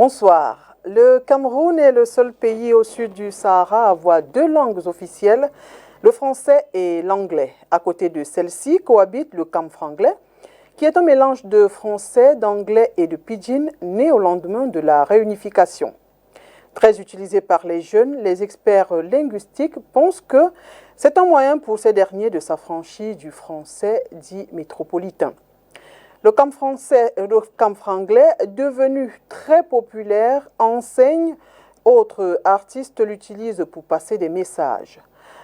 Bonsoir. Le Cameroun est le seul pays au sud du Sahara à avoir deux langues officielles, le français et l'anglais. À côté de celle-ci cohabite le camfranglais, qui est un mélange de français, d'anglais et de pidgin né au lendemain de la réunification. Très utilisé par les jeunes, les experts linguistiques pensent que c'est un moyen pour ces derniers de s'affranchir du français dit métropolitain. Le camfranglais, devenu très populaire, enseigne, autres artistes l'utilisent pour passer des messages.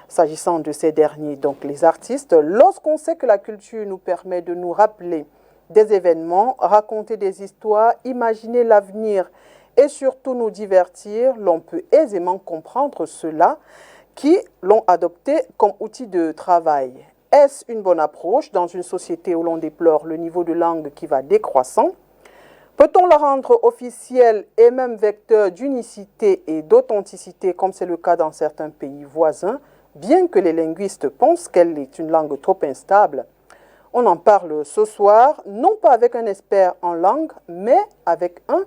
S'agissant de ces derniers, donc les artistes, lorsqu'on sait que la culture nous permet de nous rappeler des événements, raconter des histoires, imaginer l'avenir et surtout nous divertir, l'on peut aisément comprendre ceux-là qui l'ont adopté comme outil de travail. Est-ce une bonne approche dans une société où l'on déplore le niveau de langue qui va décroissant? Peut-on la rendre officielle et même vecteur d'unicité et d'authenticité comme c'est le cas dans certains pays voisins, bien que les linguistes pensent qu'elle est une langue trop instable? On en parle ce soir, non pas avec un expert en langue, mais avec un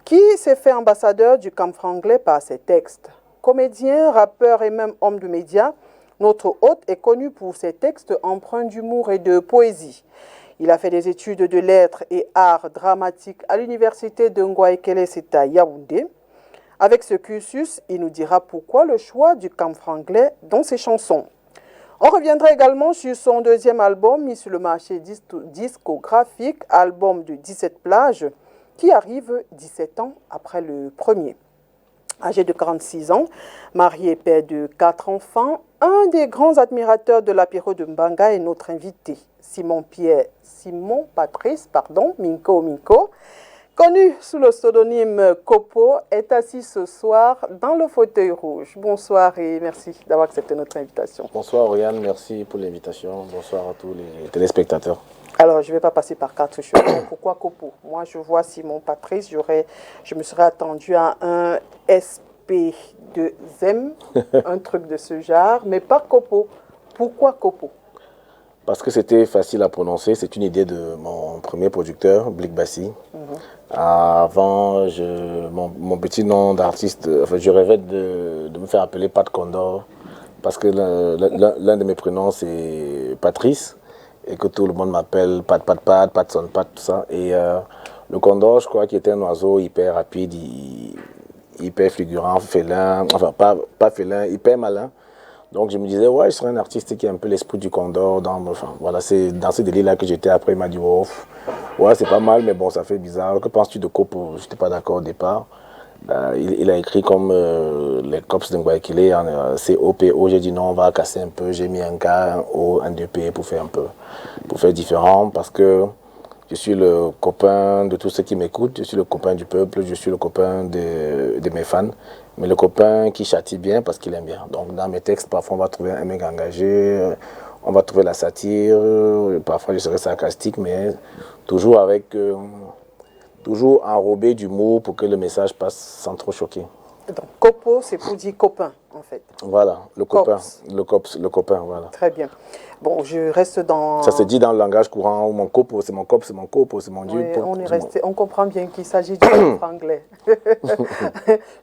qui s'est fait ambassadeur du camfranglais par ses textes. Comédien, rappeur et même homme de médias, notre hôte est connu pour ses textes empreints d'humour et de poésie. Il a fait des études de lettres et arts dramatiques à l'université de Ngouaekele, c'est à Yaoundé. Avec ce cursus, il nous dira pourquoi le choix du camfranglais dans ses chansons. On reviendra également sur son deuxième album mis sur le marché discographique, album de 17 plages, qui arrive 17 ans après le premier. Âgé de 46 ans, marié et père de 4 enfants, un des grands admirateurs de l'apéro de Mbanga est notre invité, Simon Patrice, Minko, connu sous le pseudonyme Kopo, est assis ce soir dans le fauteuil rouge. Bonsoir et merci d'avoir accepté notre invitation. Bonsoir Oriane, merci pour l'invitation. Bonsoir à tous les téléspectateurs. Alors, je ne vais pas passer par quatre chevaux. Pourquoi Kopo? Moi, je vois Simon Patrice, je me serais attendu à un SP2M, un truc de ce genre, mais pas Kopo. Pourquoi Kopo? Parce que c'était facile à prononcer. C'est une idée de mon premier producteur, Blick Bassi. Avant, mon petit nom d'artiste, enfin, je rêvais de me faire appeler Pat Condor, parce que l'un de mes prénoms, c'est Patrice. Et que tout le monde m'appelle Patson, Pat, tout ça. Et le condor, je crois qu'il était un oiseau hyper rapide, hyper figurant, félin, enfin pas félin, hyper malin. Donc je me disais, ouais, je serais un artiste qui a un peu l'esprit du condor. Enfin, voilà, c'est dans ce délire-là que j'étais. Après, il m'a dit, oh, ouais, c'est pas mal, mais bon, ça fait bizarre. Que penses-tu de Kopo? Je n'étais pas d'accord au départ. Il a écrit comme les cops de Ngouaekele, C-O-P-O. J'ai dit non, on va casser un peu. J'ai mis un K, un O, un 2P pour faire un peu, pour faire différent, parce que je suis le copain de tous ceux qui m'écoutent, je suis le copain du peuple, je suis le copain de mes fans, mais le copain qui châtie bien parce qu'il aime bien. Donc dans mes textes, parfois on va trouver un mec engagé, on va trouver la satire, parfois je serai sarcastique, mais toujours avec... toujours enrobé d'humour pour que le message passe sans trop choquer. Donc, Kopo, c'est pour dire copain, en fait. Voilà, le copain, le copain, voilà. Très bien. Bon, je reste dans... Ça se dit dans le langage courant, mon copo, c'est mon cop, c'est mon copo, c'est mon dieu. Oui, on comprend bien qu'il s'agit du anglais.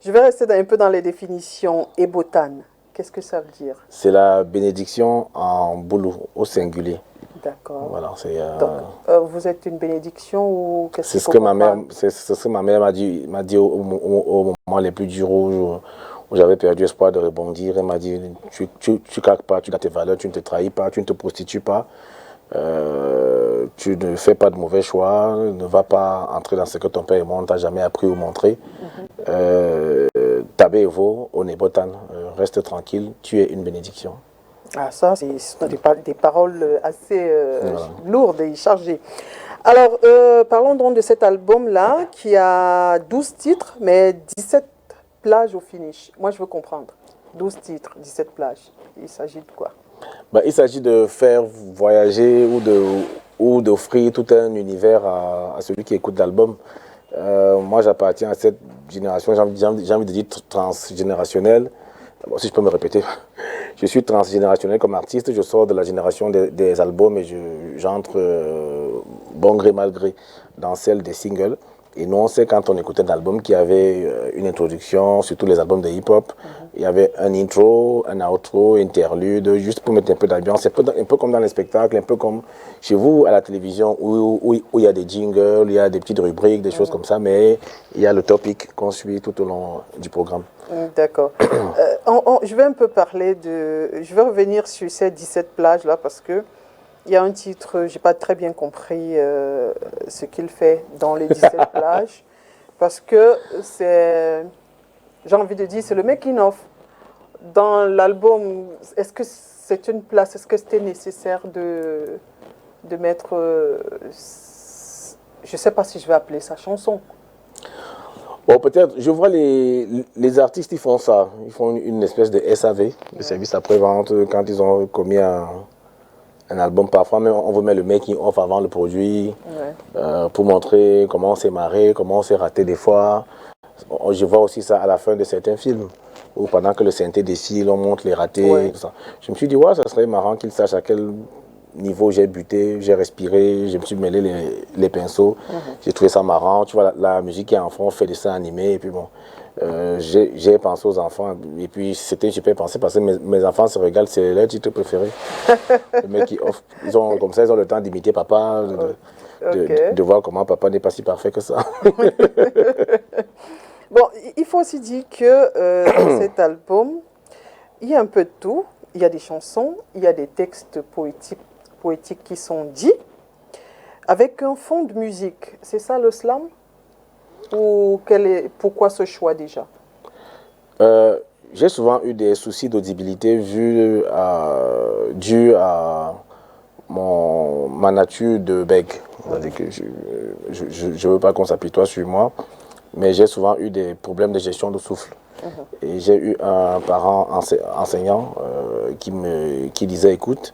Je vais rester un peu dans les définitions. Ebotan, qu'est-ce que ça veut dire? C'est la bénédiction en boulou, au singulier. D'accord. Voilà, donc, vous êtes une bénédiction ou qu'est-ce c'est ce que ma mère, c'est ce que ma mère m'a dit au moment les plus durs où j'avais perdu espoir de rebondir. Elle m'a dit, tu craques pas, tu as tes valeurs, tu ne te trahis pas, tu ne te prostitues pas, tu ne fais pas de mauvais choix, ne va pas entrer dans ce que ton père et moi on t'a jamais appris ou montré. Tabé Evo, Onebotan, reste tranquille, tu es une bénédiction. Ah, ça, ce sont des paroles assez lourdes et chargées. Alors, parlons donc de cet album-là qui a 12 titres, mais 17 plages au finish. Moi, je veux comprendre. 12 titres, 17 plages. Il s'agit de quoi? Il s'agit de faire voyager ou d'offrir tout un univers à celui qui écoute l'album. Moi, j'appartiens à cette génération, j'ai envie de dire transgénérationnelle. Bon, si je peux me répéter, je suis transgénérationnel comme artiste, je sors de la génération des albums et j'entre bon gré mal gré dans celle des singles. Et nous, on sait quand on écoutait l'album qu'il y avait une introduction, surtout les albums de hip-hop, il y avait un intro, un outro, interlude, juste pour mettre un peu d'ambiance. C'est un peu comme dans les spectacles, un peu comme chez vous à la télévision où il y a des jingles, il y a des petites rubriques, des choses comme ça, mais il y a le topic qu'on suit tout au long du programme. D'accord. Je vais un peu parler de... Je vais revenir sur ces 17 plages-là parce que il y a un titre, je n'ai pas très bien compris ce qu'il fait dans les 17 plages. Parce que c'est, j'ai envie de dire, c'est le making-of. Dans l'album, est-ce que c'est une place, est-ce que c'était nécessaire de mettre, je ne sais pas si je vais appeler ça chanson. Bon, peut-être, je vois les artistes, ils font ça. Ils font une espèce de SAV, le service après-vente, quand ils ont commis un album. Parfois, même, on vous met le making-of avant le produit pour montrer comment on s'est marré, comment on s'est raté des fois. Je vois aussi ça à la fin de certains films, où pendant que le synthé défile, on montre les ratés. Tout ça. Je me suis dit, ouais, ça serait marrant qu'ils sachent à quel niveau j'ai buté, j'ai respiré, je me suis mêlé les pinceaux. J'ai trouvé ça marrant. Tu vois, la musique qui est en fond, on fait des dessins animés. Et puis bon, j'ai pensé aux enfants. Et puis c'était une super pensée parce que mes enfants se régalent, c'est leur titre préféré. Le mec qui offre, comme ça, ils ont le temps d'imiter papa, de voir comment papa n'est pas si parfait que ça. Bon, il faut aussi dire que dans cet album, il y a un peu de tout. Il y a des chansons, il y a des textes poétiques qui sont dits, avec un fond de musique. C'est ça le slam? Ou pourquoi ce choix déjà? J'ai souvent eu des soucis d'audibilité dû à ma nature de bègue. C'est-à-dire que je ne veux pas qu'on s'apitoie sur moi, mais j'ai souvent eu des problèmes de gestion de souffle. Et j'ai eu un parent enseignant qui disait, écoute,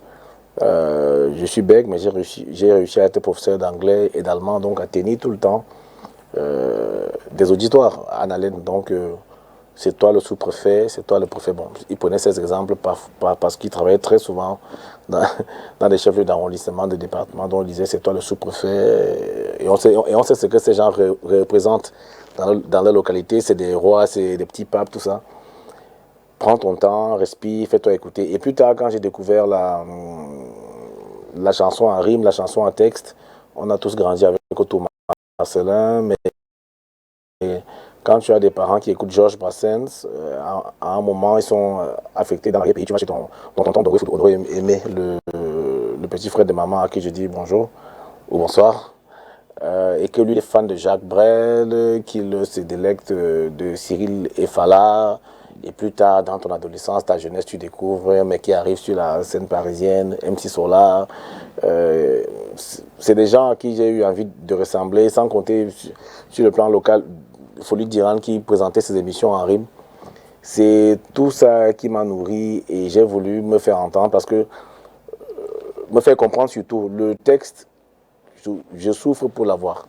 je suis bègue, mais j'ai réussi à être professeur d'anglais et d'allemand, donc à tenir tout le temps des auditoires en haleine. Donc, c'est toi le sous-préfet, c'est toi le préfet. Bon, il prenait ces exemples parce qu'il travaillait très souvent dans des chefs d'arrondissement, de département, dont il disait c'est toi le sous-préfet. Et on sait ce que ces gens représentent dans la localité, c'est des rois, c'est des petits papes, tout ça. Prends ton temps, respire, fais-toi écouter. Et plus tard, quand j'ai découvert la chanson en rime, la chanson en texte, on a tous grandi avec Thomas Marcelin, mais quand tu as des parents qui écoutent Georges Brassens, à un moment, ils sont affectés dans le pays. Tu vas chez ton tonton Doré Aimé, le petit frère de maman à qui je dis bonjour ou bonsoir. Et que lui est fan de Jacques Brel, qu'il se délecte de Cyril Effala. Et plus tard, dans ton adolescence, ta jeunesse, tu découvres un mec qui arrive sur la scène parisienne, MC Solar. C'est des gens à qui j'ai eu envie de ressembler, sans compter sur le plan local. Folie d'Iran qui présentait ses émissions en rime. C'est tout ça qui m'a nourri et j'ai voulu me faire entendre parce que, me faire comprendre surtout, le texte, je souffre pour l'avoir.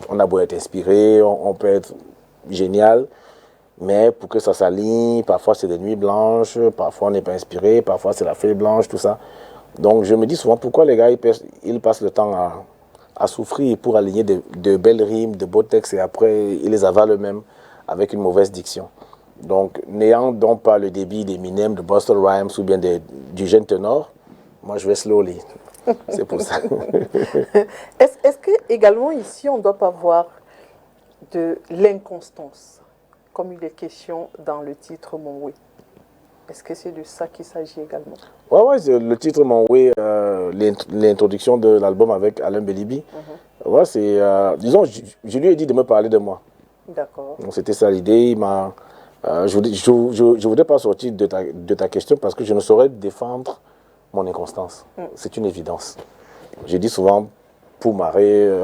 On a beau être inspiré, on peut être génial, mais pour que ça s'aligne, parfois c'est des nuits blanches, parfois on n'est pas inspiré, parfois c'est la feuille blanche, tout ça. Donc je me dis souvent pourquoi les gars ils passent le temps à souffrir pour aligner de belles rimes, de beaux textes et après ils les avalent eux-mêmes avec une mauvaise diction. Donc n'ayant donc pas le débit d'Eminem, de Busta Rhymes ou bien du jeune ténor, moi je vais slowly. C'est pour ça. Est-ce que également ici on ne doit pas voir de l'inconstance, comme il est question dans le titre Mon Oui? Est-ce que c'est de ça qu'il s'agit également? Ouais, le titre Mon Oui, l'introduction de l'album avec Alain Belibi. Ouais, c'est, disons, je lui ai dit de me parler de moi. D'accord. Donc c'était ça l'idée. Je voudrais pas sortir de ta question parce que je ne saurais défendre mon inconstance. C'est une évidence. Je dis souvent pour marrer,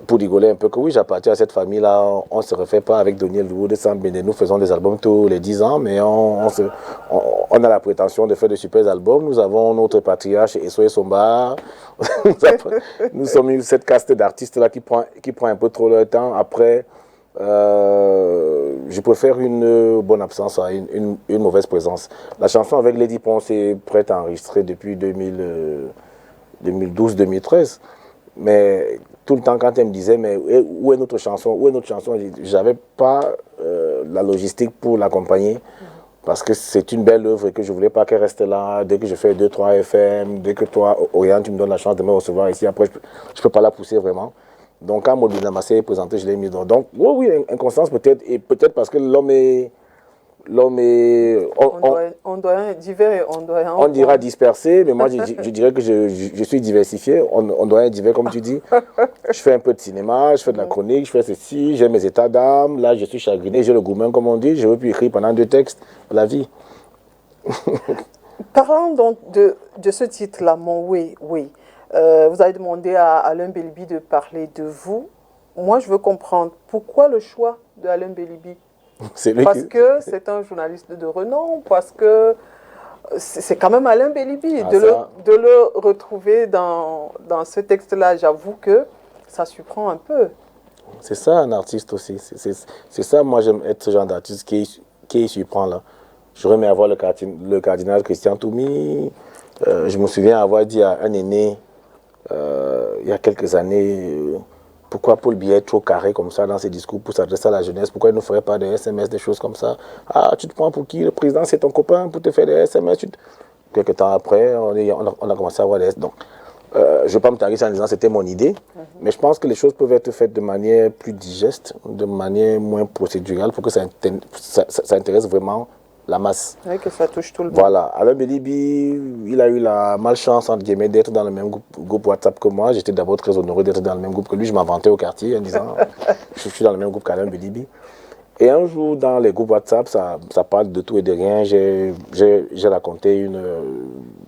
pour rigoler un peu que oui, j'appartiens à cette famille-là, on ne se refait pas avec Daniel Wood, Sam Bene, nous faisons des albums tous les 10 ans, mais on a la prétention de faire de super albums. Nous avons notre patriarche, Essoé Somba. Nous sommes cette caste d'artistes-là qui prend un peu trop leur temps. Après, je préfère une bonne absence à une mauvaise présence. La chanson avec Lady Ponce est prête à enregistrer depuis 2012-2013. Mais tout le temps, quand elle me disait, mais où est notre chanson, où est notre chanson, je n'avais pas la logistique pour l'accompagner. Parce que c'est une belle œuvre et que je ne voulais pas qu'elle reste là. Dès que je fais 2-3 FM, dès que toi, Oriane, tu me donnes la chance de me recevoir ici, après, je ne peux pas la pousser vraiment. Donc, quand Maud Namassé est présenté, je l'ai mis dans. Donc, oui, inconscience peut-être, et peut-être parce que l'homme est. On doit un divers et on doit un. On dira dispersé, mais moi je dirais que je suis diversifié. On doit un divers, comme tu dis. Je fais un peu de cinéma, je fais de la chronique, je fais ceci, j'ai mes états d'âme. Là, je suis chagriné, j'ai le gourmand, comme on dit. Je veux plus écrire pendant 2 textes. La vie. Parlant donc de ce titre-là, Mon Oui, oui. Vous avez demandé à Alain Belibi de parler de vous. Moi, je veux comprendre pourquoi le choix de Alain Belibi. Parce que c'est un journaliste de renom, parce que c'est quand même Alain Belibi. De le retrouver dans ce texte-là, j'avoue que ça surprend un peu. C'est ça un artiste aussi. C'est ça, moi j'aime être ce genre d'artiste qui surprend là. J'aurais aimé avoir le cardinal Christian Toumi. Je me souviens avoir dit à un aîné, il y a quelques années, pourquoi Paul Biya est trop carré comme ça dans ses discours pour s'adresser à la jeunesse? Pourquoi il ne ferait pas des SMS, des choses comme ça? Ah, tu te prends pour qui? Le président, c'est ton copain pour te faire des SMS. Quelques temps après, on a commencé à avoir des SMS. Donc, je ne vais pas me tarir en disant que c'était mon idée, mais je pense que les choses peuvent être faites de manière plus digeste, de manière moins procédurale, pour que ça intéresse vraiment la masse. Oui, que ça touche tout le monde. Voilà. Alain Belibi, il a eu la malchance, entre guillemets, d'être dans le même groupe WhatsApp que moi. J'étais d'abord très honoré d'être dans le même groupe que lui. Je m'inventais au quartier en disant je suis dans le même groupe qu'Alain Belibi. Et un jour, dans les groupes WhatsApp, ça parle de tout et de rien. J'ai raconté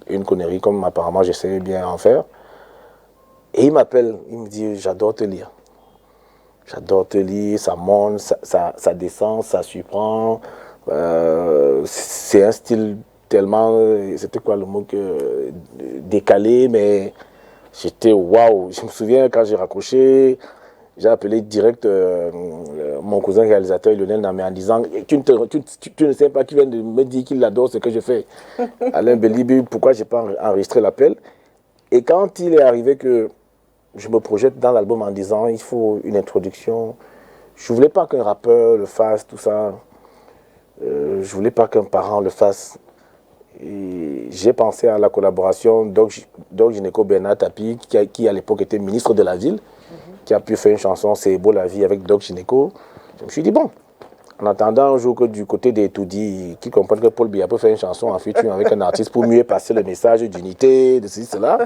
une connerie comme apparemment j'essayais bien en faire. Et il m'appelle, il me dit j'adore te lire. J'adore te lire, ça monte, ça descend, ça surprend. C'est un style tellement, c'était quoi le mot, décalé, mais j'étais waouh. Je me souviens quand j'ai raccroché, j'ai appelé direct mon cousin réalisateur Lionel Namé en disant tu ne sais pas qui vient de me dire qu'il adore ce que je fais. Alain Belibi, pourquoi je n'ai pas enregistré l'appel? Et quand il est arrivé que je me projette dans l'album en disant il faut une introduction, je ne voulais pas qu'un rappeur le fasse, tout ça. Je ne voulais pas qu'un parent le fasse. J'ai pensé à la collaboration Doc Gynéco Bernard Tapie, qui à l'époque était ministre de la ville, qui a pu faire une chanson C'est beau la vie avec Doc Gynéco. Je me suis dit, bon, en attendant un jour que du côté des Toudi, qui comprennent que Paul Biya peut faire une chanson en featuring avec un artiste pour mieux passer le message d'unité, de ceci, cela,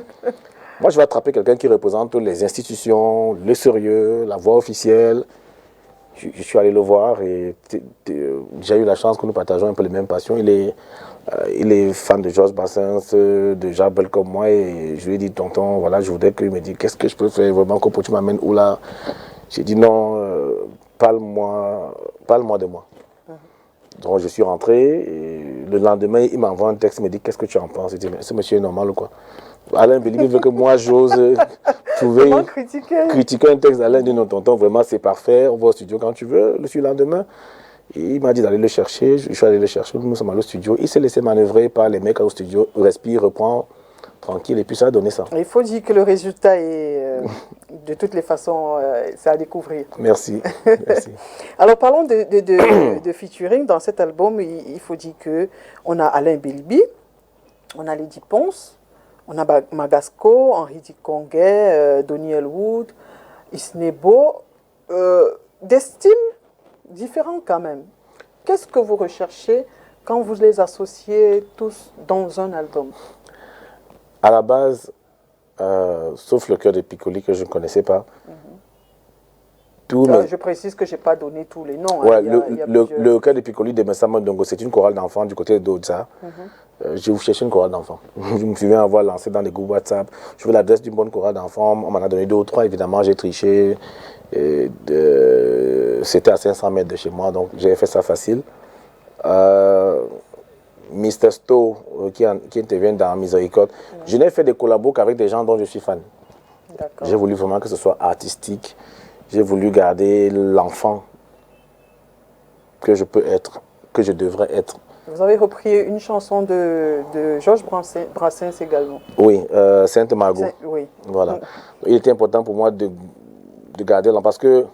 moi je vais attraper quelqu'un qui représente les institutions, le sérieux, la voix officielle. Je suis allé le voir et j'ai eu la chance que nous partageons un peu les mêmes passions. Il est fan de Georges Brassens, de Jacques Brel comme moi, et je lui ai dit, tonton, voilà, je voudrais qu'il me dise qu'est-ce que je peux faire vraiment, que tu m'amènes où là? J'ai dit non, parle-moi de moi. Donc je suis rentré, et le lendemain, il m'envoie un texte, il me dit qu'est-ce que tu en penses? Je dis, mais ce monsieur est normal ou quoi? Alain Belibi veut que moi j'ose trouver, critiquer un texte d'Alain, dit non tonton, vraiment c'est parfait, on va au studio quand tu veux, le lendemain. Et il m'a dit d'aller le chercher, je suis allé le chercher, nous sommes allés au studio, il s'est laissé manœuvrer par les mecs au studio, respire, reprend, tranquille, et puis ça a donné ça. Il faut dire que le résultat est, de toutes les façons, c'est à découvrir. Merci. Merci. Alors parlons de featuring dans cet album, il faut dire qu'on a Alain Belibi, on a Lady Ponce, on a Magasco, Henri Dikonguet, Donny Elwood, Isnebo, des styles différents quand même. Qu'est-ce que vous recherchez quand vous les associez tous dans un album? À la base, sauf le cœur de Piccoli que je ne connaissais pas, je précise que je n'ai pas donné tous les noms. Ouais, le cœur de Piccoli de Messama Ndongo, c'est une chorale d'enfants du côté d'Odza. Je vous cherchais une chorale d'enfants. Je me souviens avoir lancé dans les groupes WhatsApp. Je veux l'adresse d'une bonne chorale d'enfants. On m'en a donné 2 ou 3, évidemment, j'ai triché. C'était à 500 mètres de chez moi, donc j'ai fait ça facile. Mr. Sto, qui intervient dans Miséricorde. Je n'ai fait des collabos qu'avec des gens dont je suis fan. J'ai voulu vraiment que ce soit artistique. J'ai voulu garder l'enfant que je peux être, que je devrais être. Vous avez repris une chanson de Georges Brassens également. Oui, Sainte Margot. Oui. Voilà. Il était important pour moi de garder l'enfant. Parce que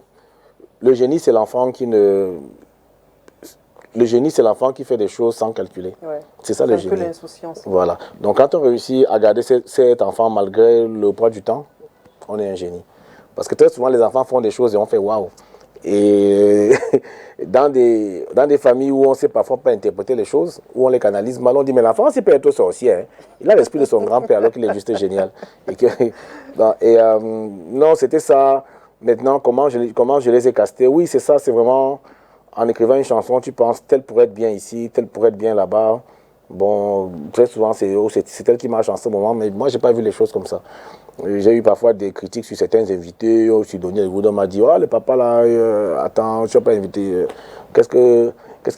le génie, c'est l'enfant qui ne... Le génie, c'est l'enfant qui fait des choses sans calculer. Ouais. C'est ça le génie. Un peu l'insouciance. Voilà. Donc quand on réussit à garder cet enfant malgré le poids du temps, on est un génie. Parce que très souvent, les enfants font des choses et on fait waouh. Et dans des familles où on ne sait parfois pas interpréter les choses, où on les canalise mal, on dit mais l'enfant, c'est peut-être sorcier. Hein. Il a l'esprit de son grand-père alors qu'il est juste génial. Non, c'était ça. Maintenant, comment je les ai castés? Oui, c'est ça, c'est vraiment... En écrivant une chanson, tu penses, telle pourrait être bien ici, telle pourrait être bien là-bas. Bon, très souvent, c'est elle qui marche en ce moment, mais moi, je n'ai pas vu les choses comme ça. J'ai eu parfois des critiques sur certains invités. Sur Denis Goudon m'a dit, oh, le papa là, attends, tu n'as pas invité. Qu'est-ce qu'il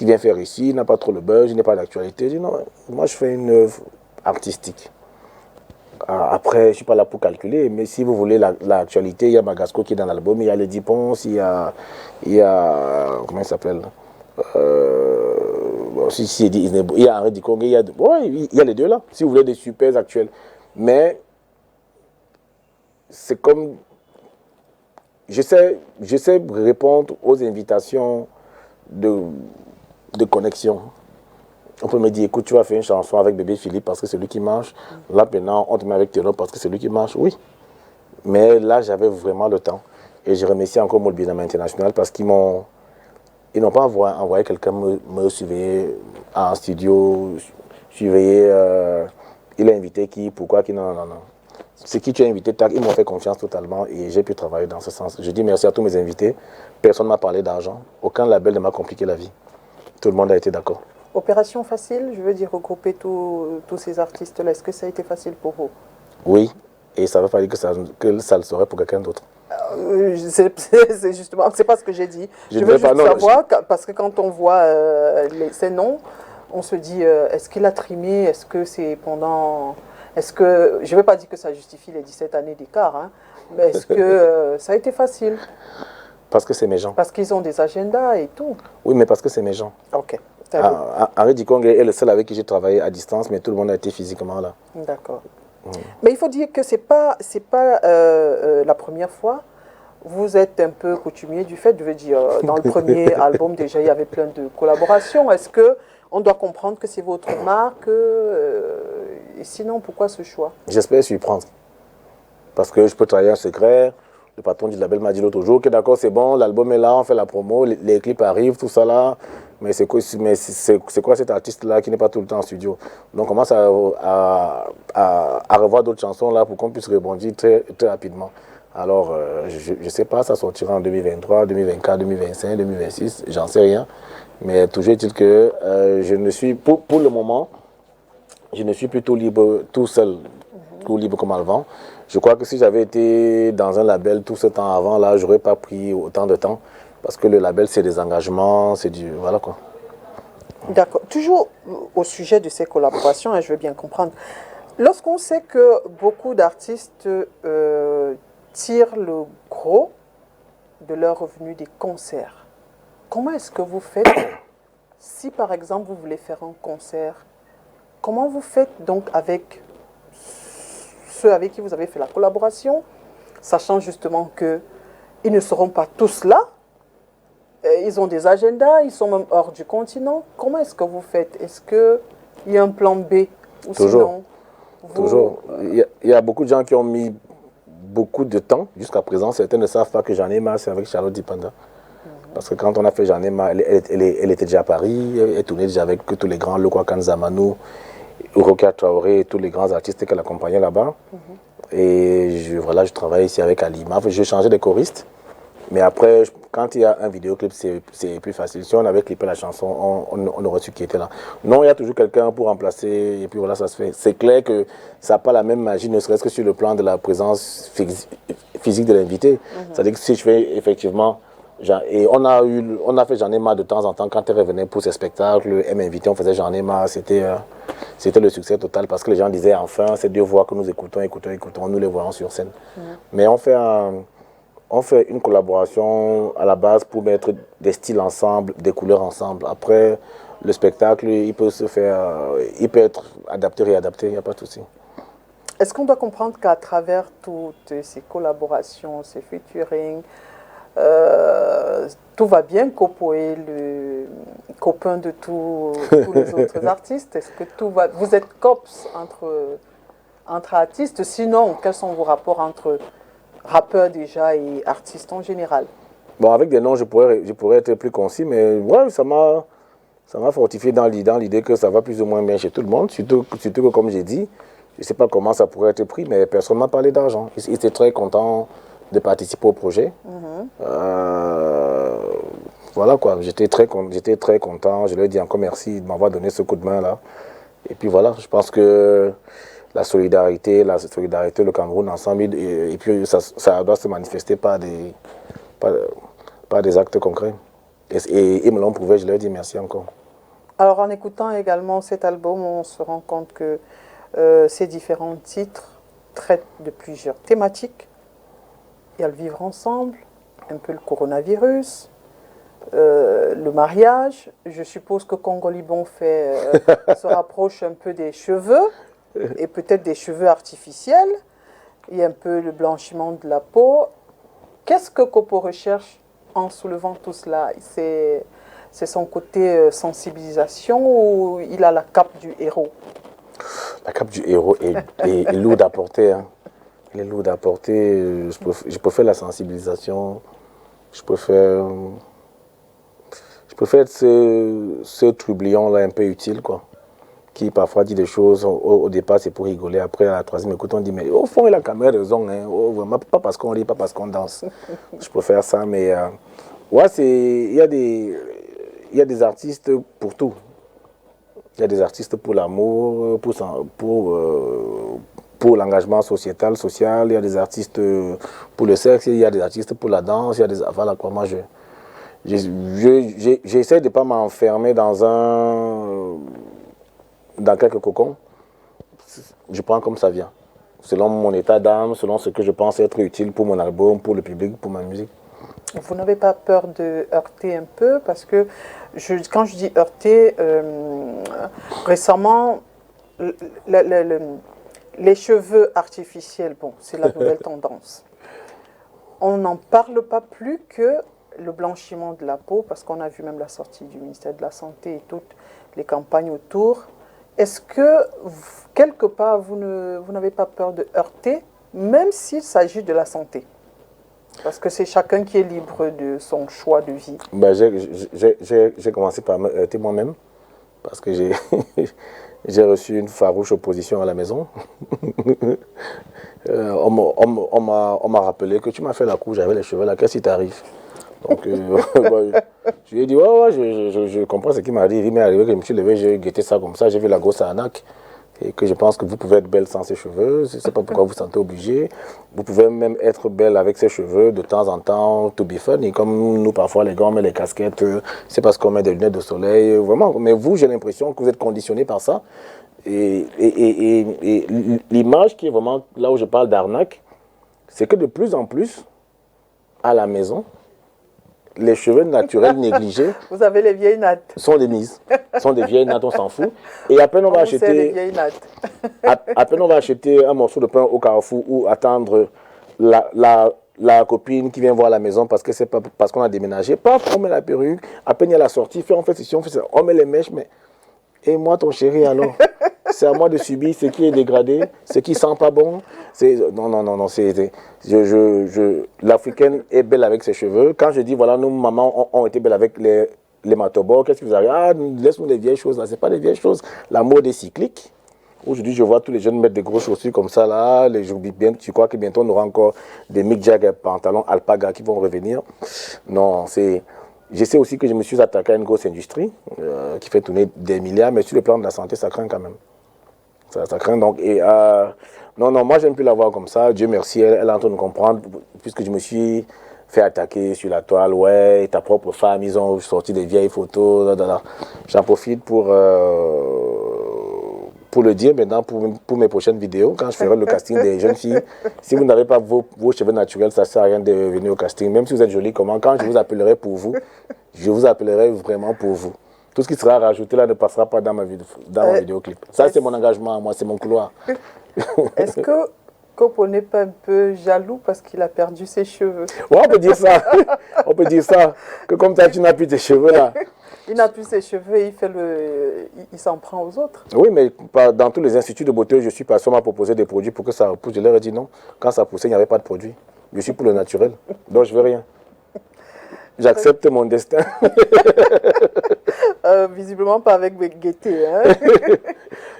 vient faire ici? Il n'a pas trop le buzz, il n'est pas d'actualité. Je dis, non, moi, je fais une œuvre artistique. Après, je ne suis pas là pour calculer, mais si vous voulez l'actualité, il y a Magasco qui est dans l'album, il y a Lady Ponce, il y a comment il s'appelle il y a Henri Dikong, il y a les deux là, si vous voulez des super actuels. Mais c'est comme, j'essaie de répondre aux invitations de connexion. On peut me dire, écoute, tu vas faire une chanson avec Bébé Philippe parce que c'est lui qui marche. Là, maintenant, on te met avec Théodore parce que c'est lui qui marche. Oui. Mais là, j'avais vraiment le temps. Et je remercie encore Molbinama International parce qu'ils n'ont pas envoyé quelqu'un me surveiller en studio, surveiller. Il a invité qui, pourquoi, qui, non. C'est qui tu as invité, ils m'ont fait confiance totalement et j'ai pu travailler dans ce sens. Je dis merci à tous mes invités. Personne ne m'a parlé d'argent. Aucun label ne m'a compliqué la vie. Tout le monde a été d'accord. Opération facile, je veux dire regrouper tous ces artistes-là. Est-ce que ça a été facile pour vous? Oui, et ça ne veut pas dire que ça le serait pour quelqu'un d'autre. C'est justement, c'est pas ce que j'ai dit. Je veux juste savoir, parce que quand on voit ces noms, on se dit, est-ce qu'il a trimé? Est-ce que c'est pendant... Est-ce que... Je ne vais pas dire que ça justifie les 17 années d'écart, hein, mais est-ce que ça a été facile? Parce que c'est mes gens. Parce qu'ils ont des agendas et tout. Oui, mais parce que c'est mes gens. Ok. Henri Dikong est le seul avec qui j'ai travaillé à distance, mais tout le monde a été physiquement là. D'accord. Mais il faut dire que c'est pas la première fois. Vous êtes un peu coutumier du fait, je veux dire, dans le premier album déjà, il y avait plein de collaborations. Est-ce qu'on doit comprendre que c'est votre marque et sinon, pourquoi ce choix? J'espère surprendre. Parce que je peux travailler un secret. Le patron du label m'a dit l'autre jour que d'accord, c'est bon, l'album est là, on fait la promo, les clips arrivent, tout ça là. Mais c'est quoi cet artiste-là qui n'est pas tout le temps en studio? Donc on commence à revoir d'autres chansons là pour qu'on puisse rebondir très, très rapidement. Alors, je ne sais pas, ça sortira en 2023, 2024, 2025, 2026, j'en sais rien. Mais toujours est-il que je ne suis, pour le moment, je ne suis plutôt libre tout seul, tout libre comme avant. Je crois que si j'avais été dans un label tout ce temps avant, là, je n'aurais pas pris autant de temps. Parce que le label, c'est des engagements, c'est du... Voilà quoi. D'accord. Toujours au sujet de ces collaborations, hein, je veux bien comprendre. Lorsqu'on sait que beaucoup d'artistes tirent le gros de leurs revenus des concerts, comment est-ce que vous faites si par exemple vous voulez faire un concert? Comment vous faites donc avec ceux avec qui vous avez fait la collaboration, sachant justement qu'ils ne seront pas tous là, ils ont des agendas, ils sont même hors du continent. Comment est-ce que vous faites? Est-ce qu'il y a un plan B? Ou Toujours. Sinon, Toujours. Il y a beaucoup de gens qui ont mis beaucoup de temps jusqu'à présent. Certains ne savent pas que J'en ai marre, c'est avec Charlotte Dipanda. Parce que quand on a fait J'en ai marre, elle était déjà à Paris, elle tournait déjà avec tous les grands, Lokwa Kanzamanou, Rokia Traoré, tous les grands artistes qu'elle accompagnait là-bas. Et je travaille ici avec Alima. Je changeais de choriste. Mais après, quand il y a un vidéoclip, c'est plus facile. Si on avait clippé la chanson, on aurait su qui était là. Non, il y a toujours quelqu'un pour remplacer, et puis voilà, ça se fait. C'est clair que ça n'a pas la même magie, ne serait-ce que sur le plan de la présence physique de l'invité. C'est-à-dire que si je fais effectivement... Et on a fait J'en ai marre de temps en temps, quand elle revenait pour ses spectacles, elle m'invitait, on faisait J'en ai marre, c'était le succès total, parce que les gens disaient, enfin, ces deux voix que nous écoutons, nous les voyons sur scène. Mais on fait une collaboration à la base pour mettre des styles ensemble, des couleurs ensemble. Après, le spectacle, il peut être adapté, réadapté, il n'y a pas de souci. Est-ce qu'on doit comprendre qu'à travers toutes ces collaborations, ces featuring, tout va bien? Kopo est le copain de tous les autres artistes. Est-ce que tout va... Vous êtes cops entre artistes. Sinon, quels sont vos rapports entre rappeurs déjà et artistes en général? Bon, avec des noms, je pourrais être plus concis, mais ouais, ça m'a fortifié dans l'idée que ça va plus ou moins bien chez tout le monde. Surtout que, comme j'ai dit, je ne sais pas comment ça pourrait être pris, mais personne ne m'a parlé d'argent. Ils étaient très contents de participer au projet. Voilà quoi, j'étais très content. Je leur ai dit encore merci de m'avoir donné ce coup de main là. Et puis voilà, je pense que la solidarité, le Cameroun ensemble, et puis ça doit se manifester par des actes concrets. Et ils me l'ont prouvé, je leur ai dit merci encore. Alors en écoutant également cet album, on se rend compte que ces différents titres traitent de plusieurs thématiques. Il y a le vivre ensemble, un peu le coronavirus, le mariage. Je suppose que Congo Libon se rapproche un peu des cheveux et peut-être des cheveux artificiels. Il y a un peu le blanchiment de la peau. Qu'est-ce que Kopo recherche en soulevant tout cela? C'est son côté sensibilisation ou il a la cape du héros? La cape du héros est lourde à porter. Hein. Elle est lourde à porter. Je peux faire la sensibilisation. Je peux faire être ce trublion-là un peu utile, quoi. Qui parfois dit des choses, au départ c'est pour rigoler, après à la troisième écoute on dit mais au fond il a quand même raison, hein. Oh, vraiment, pas parce qu'on rit, pas parce qu'on danse. Je peux faire ça, mais ouais, il y a des artistes pour tout. Il y a des artistes pour l'amour, pour l'engagement sociétal, social, il y a des artistes pour le sexe, il y a des artistes pour la danse, il y a des... Voilà quoi, moi j'essaie de ne pas m'enfermer dans quelques cocons. Je prends comme ça vient, selon mon état d'âme, selon ce que je pense être utile pour mon album, pour le public, pour ma musique. Vous n'avez pas peur de heurter un peu? Parce que quand je dis heurter, récemment, les cheveux artificiels, bon, c'est la nouvelle tendance. On n'en parle pas plus que le blanchiment de la peau, parce qu'on a vu même la sortie du ministère de la Santé et toutes les campagnes autour. Est-ce que, quelque part, vous n'avez pas peur de heurter, même s'il s'agit de la santé? Parce que c'est chacun qui est libre de son choix de vie. Ben, j'ai commencé par me heurter moi-même, parce que j'ai reçu une farouche opposition à la maison. On m'a rappelé que tu m'as fait la cour, j'avais les cheveux là, qu'est-ce qui t'arrive? Donc, je lui ai dit, ouais, je comprends ce qui m'arrive. Il m'est arrivé que je me suis levé, j'ai guetté ça comme ça, j'ai vu la grosse arnaque. Et que je pense que vous pouvez être belle sans ces cheveux, je ne sais pas pourquoi vous vous sentez obligé. Vous pouvez même être belle avec ces cheveux de temps en temps, to be funny, comme nous parfois les gars on met les casquettes, c'est parce qu'on met des lunettes de soleil, vraiment. Mais vous, j'ai l'impression que vous êtes conditionné par ça. Et l'image qui est vraiment là où je parle d'arnaque, c'est que de plus en plus, à la maison, les cheveux naturels négligés. Vous avez les vieilles nattes. Sont des mises. Sont des vieilles nattes, on s'en fout. Et à peine on va acheter. Les vieilles nattes. à peine on va acheter un morceau de pain au Carrefour ou attendre la copine qui vient voir la maison parce que c'est pas parce qu'on a déménagé. Paf, on met la perruque. À peine il y a la sortie, on fait ceci, on fait ça. On met les mèches, mais. Et moi, ton chéri, alors? C'est à moi de subir ce qui est dégradé, ce qui sent pas bon. Non, l'Africaine est belle avec ses cheveux. Quand je dis, voilà, nous, maman, ont été belles avec les matobos, qu'est-ce que vous avez? Ah, laisse-nous les vieilles choses, là. C'est pas des vieilles choses. La mode est cyclique. Aujourd'hui, je vois tous les jeunes mettre des grosses chaussures comme ça, là. Tu crois que bientôt, on aura encore des Mick Jagger pantalons alpaga qui vont revenir? Non, c'est... Je sais aussi que je me suis attaqué à une grosse industrie qui fait tourner des milliards, mais sur le plan de la santé, ça craint quand même. Ça craint donc. Et non, moi j'aime plus la voir comme ça. Dieu merci, elle est en train de comprendre, puisque je me suis fait attaquer sur la toile. Ouais, ta propre femme, ils ont sorti des vieilles photos. J'en profite pour le dire maintenant pour mes prochaines vidéos, quand je ferai le casting des jeunes filles. Si vous n'avez pas vos cheveux naturels, ça ne sert à rien de venir au casting. Même si vous êtes jolie comment, quand je vous appellerai pour vous, je vous appellerai vraiment pour vous. Tout ce qui sera rajouté là ne passera pas dans ma vidéoclip. Ça, c'est mon engagement, moi, c'est mon couloir. Est-ce que Copo n'est pas un peu jaloux parce qu'il a perdu ses cheveux? Ouais, on peut dire ça. On peut dire ça. Que comme ça, tu n'as plus tes cheveux là. Il n'a plus ses cheveux et il s'en prend aux autres. Oui, mais dans tous les instituts de beauté, je suis passé, on m'a proposé des produits pour que ça repousse. Je leur ai dit non. Quand ça poussait, il n'y avait pas de produit. Je suis pour le naturel. Donc, je ne veux rien. J'accepte mon destin. Visiblement pas avec gaieté. Hein?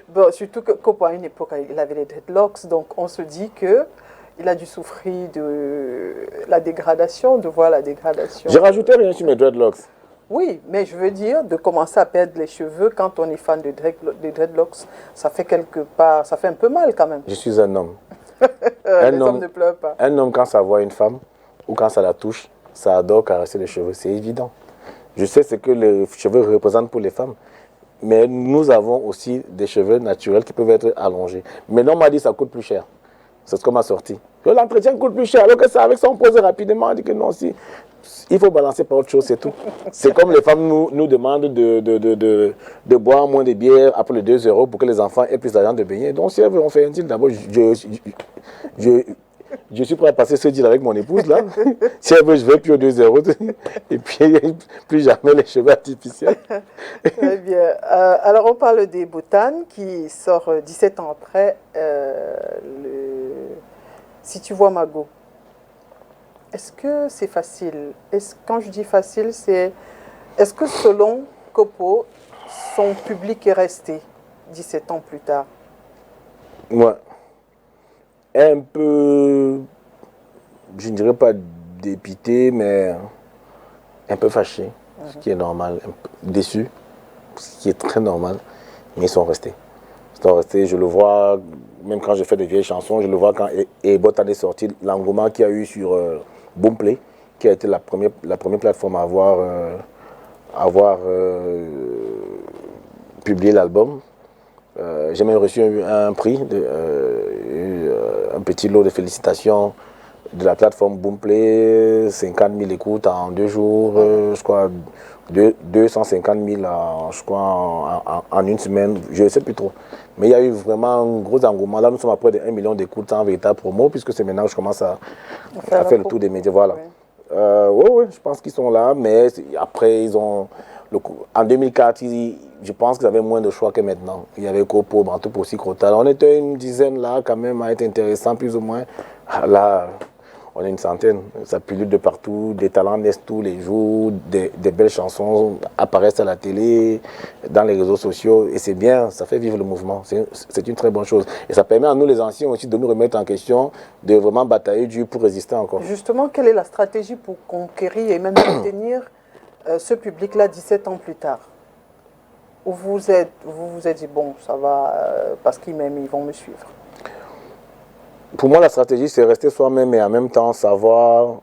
Bon, surtout que Copo, à une époque, il avait les dreadlocks. Donc, on se dit qu'il a dû souffrir de la dégradation, de voir la dégradation. J'ai rajouté rien sur mes dreadlocks. Oui, mais je veux dire, de commencer à perdre les cheveux quand on est fan de dreadlocks, ça fait quelque part, ça fait un peu mal quand même. Je suis un homme. Les hommes ne pleurent pas. Un homme, quand ça voit une femme, ou quand ça la touche, ça adore caresser les cheveux, c'est évident. Je sais ce que les cheveux représentent pour les femmes, mais nous avons aussi des cheveux naturels qui peuvent être allongés. Mais non, on m'a dit que ça coûte plus cher. C'est ce qu'on m'a sorti. L'entretien coûte plus cher, alors que ça, avec ça, on pose rapidement, on dit que non, si. Il faut balancer par autre chose, c'est tout. C'est comme les femmes nous demandent de boire moins de bière après les 2 euros pour que les enfants aient plus d'argent de baigner. Donc si elles veulent, on fait un deal. D'abord, je suis prêt à passer ce deal avec mon épouse là. Si elle veut, je vais plus aux 2 euros. Et puis, plus jamais les cheveux artificiels. Très bien. Alors, on parle des Botanes qui sort 17 ans après Si tu vois Mago. Est-ce que c'est facile? Quand je dis facile, c'est... Est-ce que selon Copo, son public est resté 17 ans plus tard? Ouais. Un peu, je ne dirais pas dépité, mais un peu fâché, ce qui est normal, un peu déçu, ce qui est très normal, mais ils sont restés. Ils sont restés, je le vois, même quand je fais des vieilles chansons, je le vois quand Botan est sorti, l'engouement qu'il y a eu sur Boomplay, qui a été la première plateforme à avoir publié l'album. J'ai même reçu un prix, un petit lot de félicitations de la plateforme Boomplay, 50 000 écoutes en 2 jours, je crois 250 000 je crois, en 1 semaine, je ne sais plus trop. Mais il y a eu vraiment un gros engouement. Là, nous sommes à près de 1 million d'écoutes en véritable promo, puisque c'est maintenant que je commence à faire le tour des médias. Voilà. Oui, je pense qu'ils sont là, mais après, ils ont... En 2004, je pense qu'ils avaient moins de choix que maintenant. Il y avait Copo, Bantou, Possi, Crotal. On était une dizaine là, quand même, à être intéressant, plus ou moins. Là, on est une centaine. Ça pullule de partout. Des talents naissent tous les jours. Des belles chansons apparaissent à la télé, dans les réseaux sociaux. Et c'est bien, ça fait vivre le mouvement. C'est une très bonne chose. Et ça permet à nous, les anciens, aussi, de nous remettre en question, de vraiment batailler dur pour résister encore. Justement, quelle est la stratégie pour conquérir et même maintenir ce public-là 17 ans plus tard? Où vous vous êtes dit, bon, ça va, parce qu'ils m'aiment, ils vont me suivre? Pour moi, la stratégie, c'est rester soi-même et en même temps savoir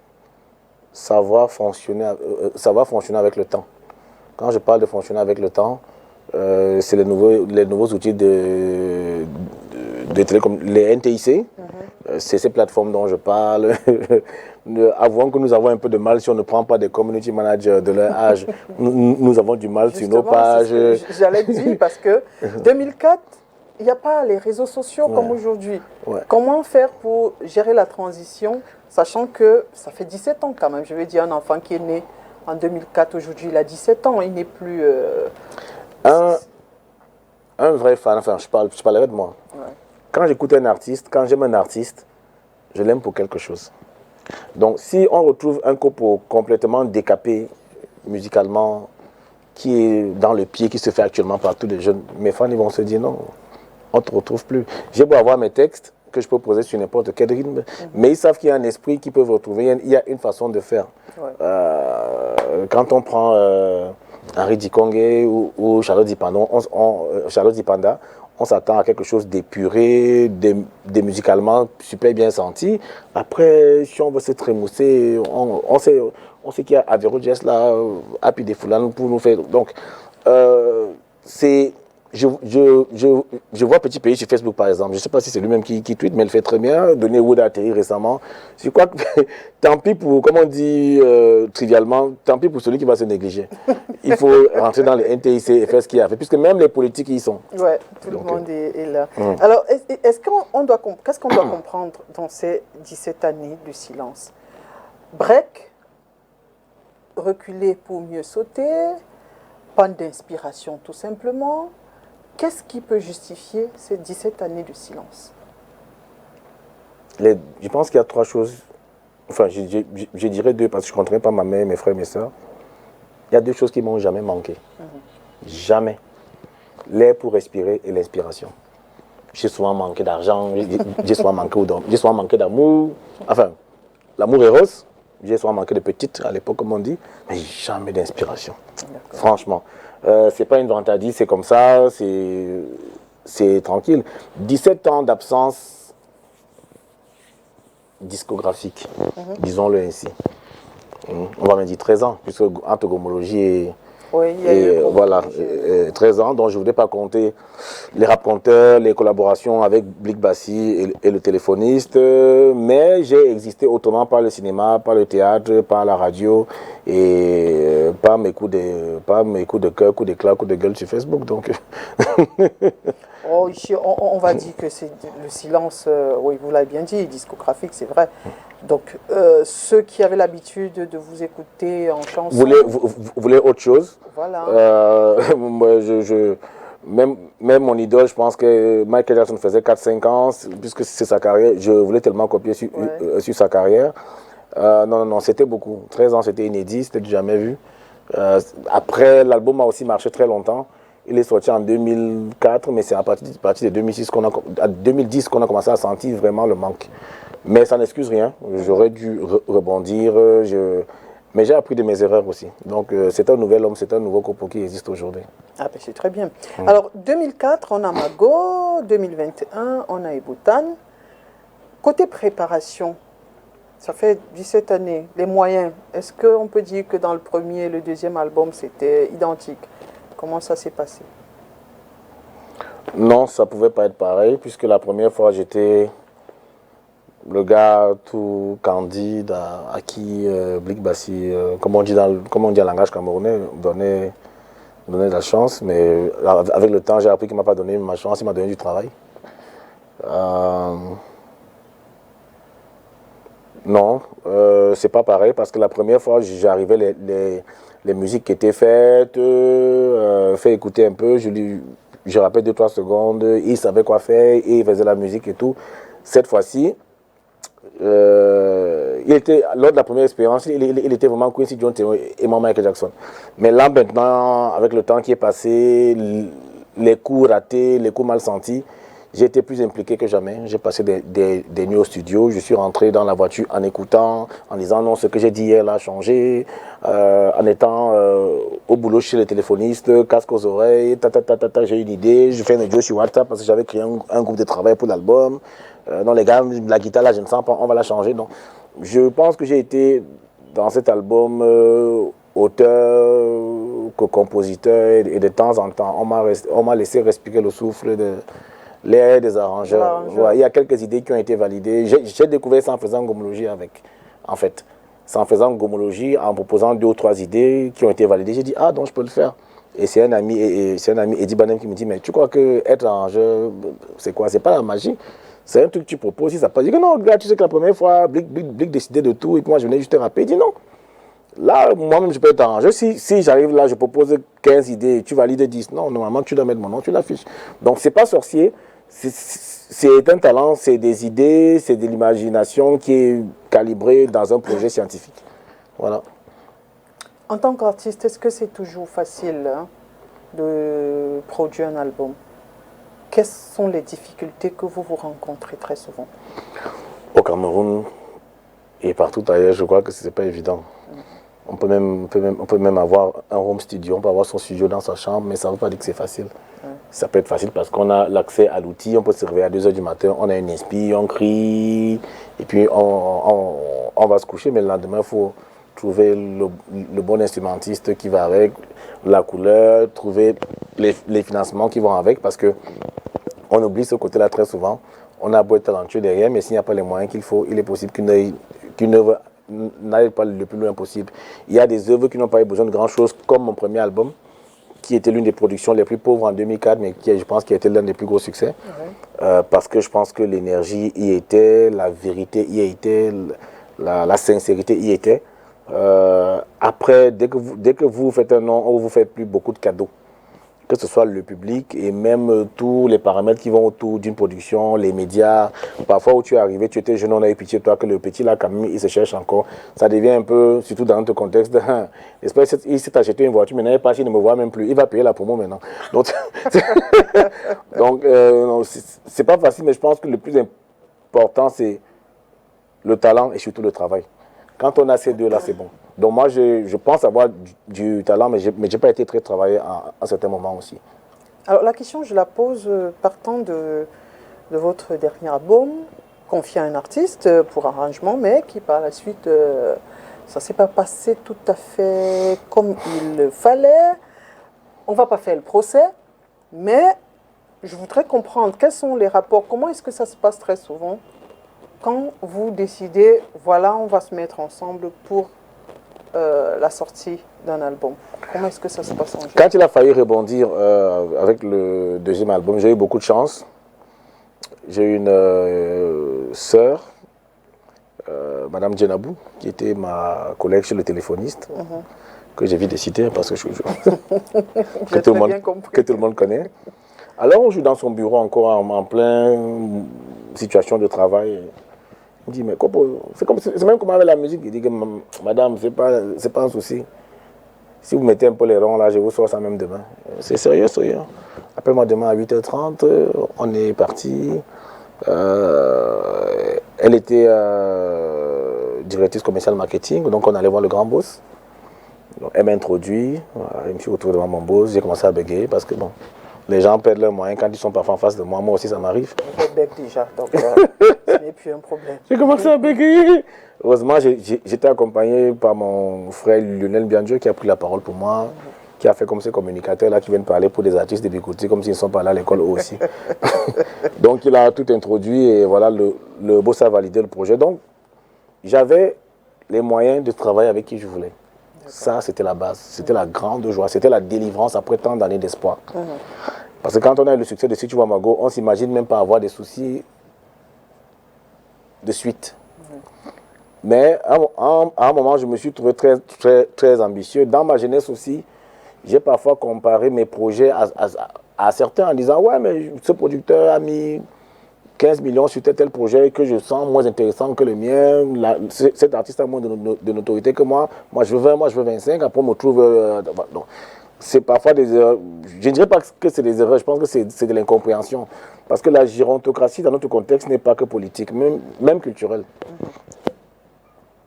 fonctionner avec le temps. Quand je parle de fonctionner avec le temps, c'est les nouveaux outils de télécom, les NTIC. C'est ces plateformes dont je parle. Avouons que nous avons un peu de mal si on ne prend pas des community managers de leur âge. Nous avons du mal sur nos pages. J'allais dire parce que 2004, il n'y a pas les réseaux sociaux comme aujourd'hui. Comment faire pour gérer la transition, sachant que ça fait 17 ans quand même. Je veux dire, un enfant qui est né en 2004, aujourd'hui, il a 17 ans. Il n'est plus... Un vrai fan, enfin, je parlerai de moi. Quand j'écoute un artiste, quand j'aime un artiste, je l'aime pour quelque chose. Donc, si on retrouve un Copo complètement décapé musicalement, qui est dans le pied, qui se fait actuellement par tous les jeunes, mes fans, ils vont se dire non, on ne te retrouve plus. J'ai beau avoir mes textes que je peux poser sur n'importe quel rythme, mais ils savent qu'il y a un esprit qu'ils peuvent retrouver, il y a une façon de faire. Quand on prend Henri Dikongue ou Charlotte Dipanda, on s'attend à quelque chose d'épuré, de musicalement super bien senti. Après, si on veut se trémousser, on sait qu'il y a Averro Jess là, Happy des Foulans pour nous faire. Donc, c'est je vois Petit Pays sur Facebook, par exemple. Je ne sais pas si c'est lui-même qui tweet, mais il fait très bien. Donné Wood a atterri récemment. Je crois que, tant pis pour, comme on dit trivialement, tant pis pour celui qui va se négliger. Il faut rentrer dans les NTIC et faire ce qu'il y a fait, puisque même les politiques y sont. Oui, tout le monde est là. Alors, qu'est-ce qu'on doit comprendre dans ces 17 années de silence? Break, reculer pour mieux sauter, panne d'inspiration tout simplement. Qu'est-ce qui peut justifier ces 17 années de silence? Je pense qu'il y a 3 choses. Enfin, je dirais 2 parce que je ne compterai pas ma mère, mes frères, mes soeurs. Il y a 2 choses qui ne m'ont jamais manqué. Jamais. L'air pour respirer et l'inspiration. J'ai souvent manqué d'argent, j'ai souvent manqué d'amour. Enfin, l'amour est rose. J'ai souvent manqué de petites à l'époque, comme on dit, mais jamais d'inspiration. Franchement. C'est pas une vantardise, c'est comme ça, c'est tranquille. 17 ans d'absence discographique, disons-le ainsi. On va me dire 13 ans, puisque entre gomologie et... Oui, il y a eu voilà, 13 ans, donc je ne voudrais pas compter les rap-conteurs, les collaborations avec Blick Bassi et le téléphoniste, mais j'ai existé autrement par le cinéma, par le théâtre, par la radio et par mes coups de cœur, coups d'éclat, coups de gueule sur Facebook. Donc. Oh, ici, on va dire que c'est le silence, oui, vous l'avez bien dit, discographique, c'est vrai. Donc, ceux qui avaient l'habitude de vous écouter en chanson... Vous voulez autre chose? Voilà. Même mon idole, je pense que Michael Jackson faisait 4-5 ans, puisque c'est sa carrière, je voulais tellement copier sur sa carrière. Non, c'était beaucoup. 13 ans, c'était inédit, c'était du jamais vu. Après, l'album a aussi marché très longtemps. Il est sorti en 2004, mais c'est à partir de 2010 qu'on a commencé à sentir vraiment le manque. Mais ça n'excuse rien. J'aurais dû rebondir. Mais j'ai appris de mes erreurs aussi. Donc c'est un nouvel homme, c'est un nouveau couple qui existe aujourd'hui. Ah ben c'est très bien. Alors 2004, on a Mago. 2021, on a Eboutan. Côté préparation, ça fait 17 années. Les moyens, est-ce qu'on peut dire que dans le premier et le deuxième album, c'était identique? Comment ça s'est passé? Non, ça ne pouvait pas être pareil, puisque la première fois, j'étais le gars tout candide à qui Blick Bassi, comme on dit en langage camerounais, donnait la chance. Mais avec le temps, j'ai appris qu'il ne m'a pas donné ma chance, il m'a donné du travail. Non, c'est pas pareil, parce que la première fois, j'arrivais, les musiques qui étaient faites, fait écouter un peu, je rappelle 2-3 secondes, il savait quoi faire, et il faisait la musique et tout. Cette fois-ci, lors de la première expérience, il était vraiment Quincy Jones et moi Michael Jackson. Mais là maintenant, avec le temps qui est passé, les coups ratés, les coups mal sentis, j'ai été plus impliqué que jamais. J'ai passé des nuits au studio. Je suis rentré dans la voiture en écoutant, en disant non, ce que j'ai dit hier a changé. En étant au boulot chez le téléphoniste, casque aux oreilles, j'ai une idée. Je fais un audio sur WhatsApp parce que j'avais créé un groupe de travail pour l'album. Non, les gars, la guitare là, je ne sens pas, on va la changer. Donc, je pense que j'ai été dans cet album auteur, compositeur et de temps en temps, on m'a laissé respirer le souffle de l'air des arrangeurs. Ouais, il y a quelques idées qui ont été validées. J'ai découvert ça en faisant gomologie en fait. C'est en faisant gomologie, en proposant 2 ou 3 idées qui ont été validées. J'ai dit, ah, donc je peux le faire. Et c'est un ami, Eddie Banem, qui me dit, mais tu crois que être arrangeur, c'est quoi? C'est pas la magie. C'est un truc que tu proposes, si ça passe. Je dis, non, gars, tu sais que la première fois, Blick décidait de tout, et puis moi, je venais juste te rappeler. Il dit, non. Là, moi-même, je peux être arrangeur. Si j'arrive là, je propose 15 idées, tu valides 10. Non, normalement, tu dois mettre mon nom, tu l'affiches. Donc, c'est pas sorcier. C'est un talent, c'est des idées, c'est de l'imagination qui est calibrée dans un projet scientifique. Voilà. En tant qu'artiste, est-ce que c'est toujours facile de produire un album? Quelles sont les difficultés que vous rencontrez très souvent? Au Cameroun et partout ailleurs, je crois que ce n'est pas évident. On peut même avoir un home studio, on peut avoir son studio dans sa chambre, mais ça ne veut pas dire que c'est facile. Ça peut être facile parce qu'on a l'accès à l'outil, on peut se réveiller à 2 h du matin, on a une inspi, on crie, et puis on va se coucher, mais le lendemain, il faut trouver le bon instrumentiste qui va avec, la couleur, trouver les financements qui vont avec, parce qu'on oublie ce côté-là très souvent. On a beau être talentueux derrière, mais s'il n'y a pas les moyens qu'il faut, il est possible qu'une œuvre n'aille pas le plus loin possible. Il y a des œuvres qui n'ont pas eu besoin de grand-chose, comme mon premier album, qui était l'une des productions les plus pauvres en 2004, mais qui, je pense, qui a été l'un des plus gros succès. Parce que je pense que l'énergie y était, la vérité y était, la sincérité y était. Après, dès que vous faites un nom, on vous fait plus beaucoup de cadeaux. Que ce soit le public et même tous les paramètres qui vont autour d'une production, les médias. Parfois où tu es arrivé, tu étais jeune, on a eu pitié de toi, que le petit là, quand même, il se cherche encore. Ça devient un peu, surtout dans notre contexte, il s'est acheté une voiture, maintenant il passe, il ne me voit même plus. Il va payer la promo maintenant. Donc, c'est pas facile, mais je pense que le plus important, c'est le talent et surtout le travail. Quand on a ces deux-là, c'est bon. Donc moi, je pense avoir du talent, mais je n'ai pas été très travaillé à certains moments aussi. Alors la question, je la pose partant de votre dernier album, confié à un artiste pour arrangement, mais qui par la suite, ça ne s'est pas passé tout à fait comme il fallait. On ne va pas faire le procès, mais je voudrais comprendre quels sont les rapports, comment est-ce que ça se passe très souvent quand vous décidez, voilà, on va se mettre ensemble pour la sortie d'un album. Comment est-ce que ça se passe en général? Quand il a failli rebondir avec le deuxième album, j'ai eu beaucoup de chance. J'ai eu une sœur, Madame Djenabou, qui était ma collègue chez le téléphoniste, que j'évite de citer parce que que tout le monde connaît. Alors on joue dans son bureau encore en pleine situation de travail. Il me dit, mais c'est même comme avec la musique. Il dit que madame, c'est pas un souci. Si vous mettez un peu les ronds là, je vous sors ça même demain. C'est sérieux, sérieux. Appelle-moi demain à 8h30, on est parti. Elle était directrice commerciale marketing, donc on allait voir le grand boss. Donc, elle m'a introduit, voilà, je me suis retrouvé devant mon boss, j'ai commencé à bégayer parce que bon, les gens perdent leurs moyens quand ils sont parfois en face de moi. Moi aussi, ça m'arrive. Je bègue déjà, donc ce n'est plus un problème. J'ai commencé à bégayer. Heureusement, j'étais accompagné par mon frère Lionel Bianjo qui a pris la parole pour moi, qui a fait comme ces communicateurs là qui viennent parler pour des artistes de Bikouti, comme s'ils ne sont pas là à l'école eux aussi. Donc, il a tout introduit et voilà, le boss a validé le projet. Donc, j'avais les moyens de travailler avec qui je voulais. Ça, c'était la base. C'était la grande joie. C'était la délivrance après tant d'années d'espoir. Parce que quand on a eu le succès de Si Tu vois Mago, on ne s'imagine même pas avoir des soucis de suite. Mais à un moment, je me suis trouvé très, très, très ambitieux. Dans ma jeunesse aussi, j'ai parfois comparé mes projets à certains en disant « Ouais, mais ce producteur a mis 15 millions sur tel projet que je sens moins intéressant que le mien. Cet artiste a moins de notoriété que moi. Moi, je veux 20, moi, je veux 25. Après, on me trouve... c'est parfois des erreurs. Je ne dirais pas que c'est des erreurs, je pense que c'est de l'incompréhension. Parce que la gérontocratie, dans notre contexte, n'est pas que politique, même culturelle.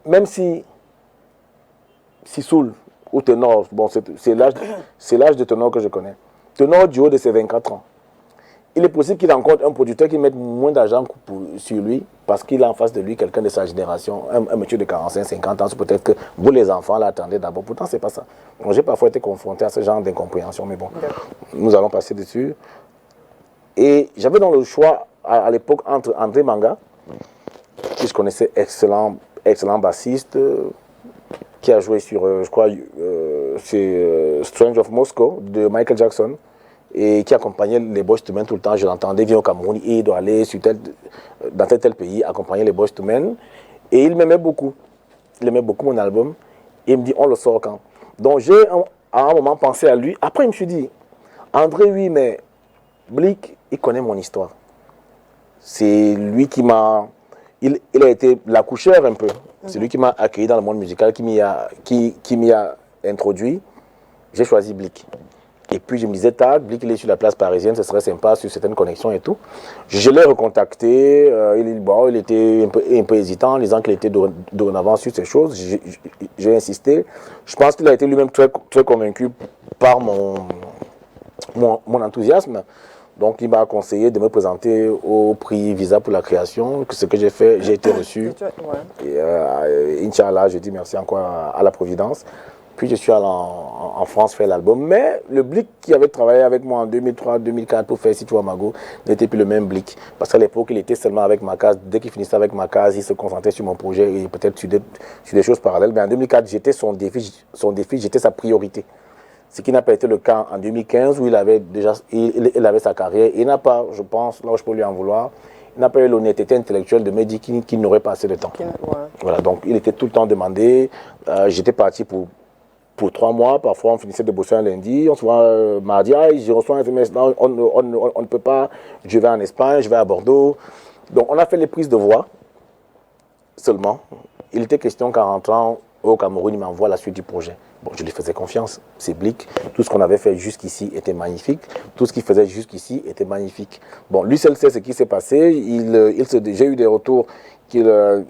Même si Soul ou Ténor, bon, c'est l'âge de Ténor que je connais. Ténor du haut de ses 24 ans. Il est possible qu'il rencontre un producteur qui mette moins d'argent sur lui parce qu'il a en face de lui quelqu'un de sa génération, un monsieur de 45, 50 ans. Peut-être que vous, les enfants, l'attendez d'abord. Pourtant, ce n'est pas ça. Bon, j'ai parfois été confronté à ce genre d'incompréhension, mais bon, nous allons passer dessus. Et j'avais donc le choix à l'époque entre André Manga, qui je connaissais, excellent bassiste, qui a joué sur, je crois, c'est Strange of Moscow de Michael Jackson, et qui accompagnait les Boyz II Men tout le temps. Je l'entendais, vient au Cameroun, et il doit aller dans tel pays, accompagner les Boyz II Men. Et il m'aimait beaucoup. Il aimait beaucoup mon album. Et il me dit, on le sort quand? Donc j'ai à un moment pensé à lui. Après, il me suis dit, André, oui, mais Blick, il connaît mon histoire. C'est lui qui m'a... Il a été l'accoucheur un peu. C'est lui qui m'a accueilli dans le monde musical, qui m'y a introduit. J'ai choisi Blick. Et puis je me disais, Blick, il est sur la place parisienne, ce serait sympa sur certaines connexions et tout. Je l'ai recontacté, il était un peu hésitant, en disant qu'il était dorénavant sur ces choses. J'ai insisté. Je pense qu'il a été lui-même très, très convaincu par mon enthousiasme. Donc il m'a conseillé de me présenter au prix Visa pour la création, ce que j'ai fait, j'ai été reçu. Et Inch'Allah, je dis merci encore à la Providence. Puis je suis allé en France faire l'album. Mais le Blick qui avait travaillé avec moi en 2003-2004 pour faire Si tu vois Mago n'était plus le même Blick. Parce qu'à l'époque, il était seulement avec ma case. Dès qu'il finissait avec ma case, il se concentrait sur mon projet et peut-être sur des choses parallèles. Mais en 2004, j'étais son défi, j'étais sa priorité. Ce qui n'a pas été le cas en 2015 où il avait déjà il avait sa carrière. Il n'a pas, je pense, là où je peux lui en vouloir, il n'a pas eu l'honnêteté intellectuelle de me dire qu'il n'aurait pas assez de temps. Ouais. Voilà, donc il était tout le temps demandé. J'étais parti pour 3 mois. Parfois, on finissait de bosser un lundi. On se voit mardi. Ah, je reçois un SMS. Non, on ne peut pas. Je vais en Espagne, je vais à Bordeaux. Donc, on a fait les prises de voix seulement. Il était question qu'en rentrant au Cameroun, il m'envoie la suite du projet. Bon, je lui faisais confiance, c'est Blick. Tout ce qu'on avait fait jusqu'ici était magnifique. Tout ce qu'il faisait jusqu'ici était magnifique. Bon, lui seul sait ce qui s'est passé. J'ai eu des retours qu'il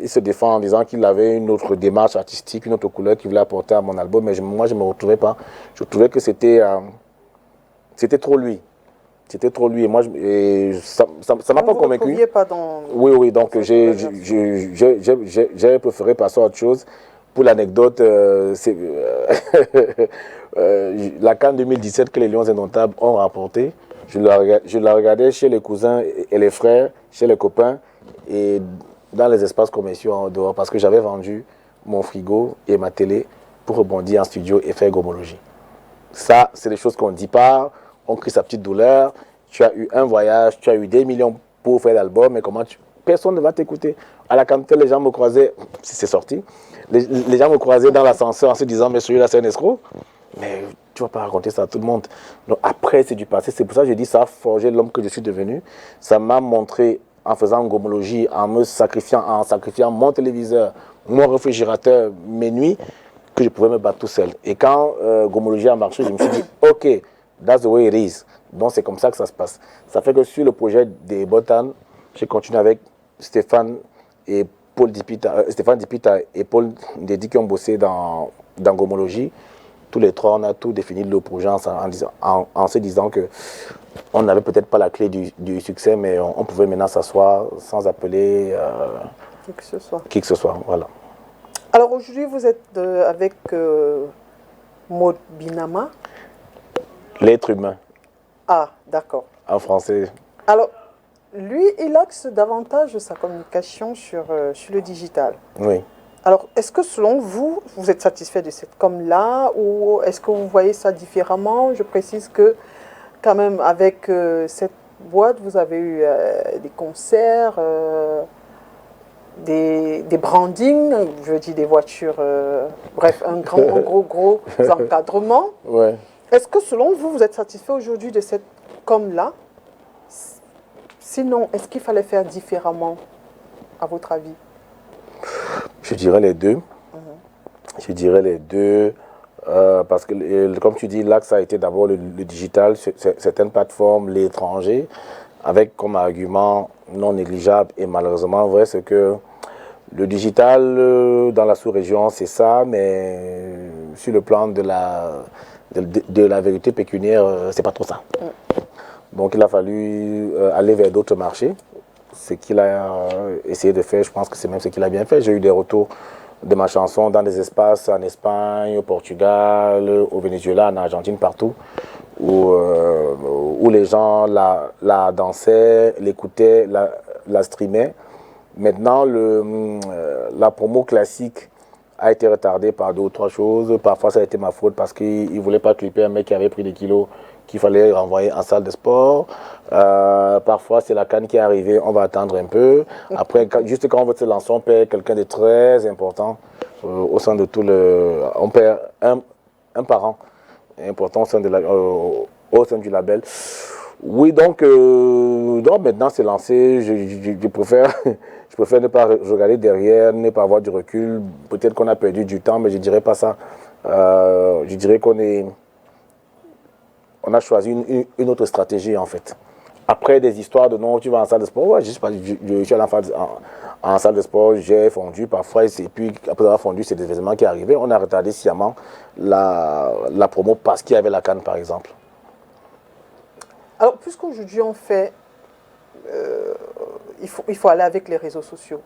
se défend en disant qu'il avait une autre démarche artistique, une autre couleur qu'il voulait apporter à mon album. Mais moi, je ne me retrouvais pas. Je trouvais que c'était trop lui. C'était trop lui. Et moi, ça ne m'a pas convaincu. Vous ne pas dans... Oui, donc j'ai préféré passer à autre chose. Pour l'anecdote, la CAN 2017 que les Lions Indomptables ont remporté, je la regardais chez les cousins et les frères, chez les copains et dans les espaces commerciaux en dehors parce que j'avais vendu mon frigo et ma télé pour rebondir en studio et faire gomologie. Ça, c'est des choses qu'on ne dit pas, on crie sa petite douleur. Tu as eu un voyage, tu as eu des millions pour faire l'album, mais personne ne va t'écouter. À la Cantel, les gens me croisaient, si c'est sorti, les gens me croisaient dans l'ascenseur en se disant, mais celui-là, c'est un escroc. Mais tu ne vas pas raconter ça à tout le monde. Donc après, c'est du passé. C'est pour ça que je dis, ça a forgé l'homme que je suis devenu. Ça m'a montré, en faisant gomologie, en sacrifiant mon téléviseur, mon réfrigérateur, mes nuits, que je pouvais me battre tout seul. Et quand gomologie a marché, je me suis dit, OK, that's the way it is. Donc c'est comme ça que ça se passe. Ça fait que sur le projet des Botan, j'ai continué avec Stéphane Dipita et Paul Ndedi qui ont bossé dans gomologie. Tous les trois, on a tout défini le projet en se disant qu'on n'avait peut-être pas la clé du succès, mais on pouvait maintenant s'asseoir sans appeler qui que ce soit. Voilà. Alors aujourd'hui, vous êtes avec Maud Binama. L'être humain. Ah, d'accord. En français. Alors, lui, il axe davantage sa communication sur le digital. Oui. Alors, est-ce que selon vous, vous êtes satisfait de cette com-là ou est-ce que vous voyez ça différemment? Je précise que quand même avec cette boîte, vous avez eu des concerts, des brandings, je veux dire des voitures, bref, un gros encadrement. Ouais. Est-ce que selon vous, vous êtes satisfait aujourd'hui de cette com-là? Sinon, est-ce qu'il fallait faire différemment, à votre avis? Je dirais les deux. Je dirais les deux. Parce que, comme tu dis, l'axe a été d'abord le digital, certaines plateformes, l'étranger, avec comme argument non négligeable et malheureusement vrai, c'est que le digital dans la sous-région, c'est ça, mais sur le plan de la vérité pécuniaire, c'est pas trop ça. Donc il a fallu aller vers d'autres marchés. Ce qu'il a essayé de faire, je pense que c'est même ce qu'il a bien fait. J'ai eu des retours de ma chanson dans des espaces en Espagne, au Portugal, au Venezuela, en Argentine, partout, où les gens la dansaient, l'écoutaient, la streamaient. Maintenant, la promo classique a été retardée par 2 ou 3 choses. Parfois, ça a été ma faute parce qu'ils ne voulaient pas clipper un mec qui avait pris des kilos qu'il fallait renvoyer en salle de sport. Parfois, c'est la canne qui est arrivée, on va attendre un peu. Après, juste quand on veut se lancer, on perd quelqu'un de très important au sein de tout le... On perd un parent important au sein du label. Oui, donc maintenant c'est lancé, je préfère ne pas regarder derrière, ne pas avoir du recul. Peut-être qu'on a perdu du temps, mais je ne dirais pas ça. Je dirais on a choisi une autre stratégie en fait. Après des histoires de non, tu vas en salle de sport, ouais, je suis allé en salle de sport, j'ai fondu parfois, et puis après avoir fondu, c'est des événements qui arrivaient. On a retardé sciemment la promo parce qu'il y avait la canne par exemple. Alors, puisqu'aujourd'hui on fait, il faut aller avec les réseaux sociaux.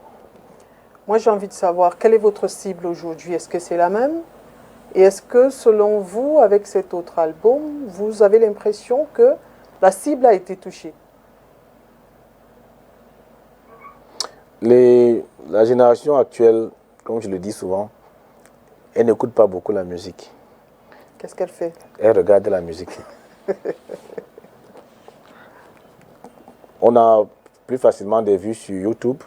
Moi, j'ai envie de savoir, quelle est votre cible aujourd'hui? Est-ce que c'est la même? Et est-ce que, selon vous, avec cet autre album, vous avez l'impression que la cible a été touchée? La génération actuelle, comme je le dis souvent, elle n'écoute pas beaucoup la musique. Qu'est-ce qu'elle fait? Elle regarde la musique. On a plus facilement des vues sur YouTube.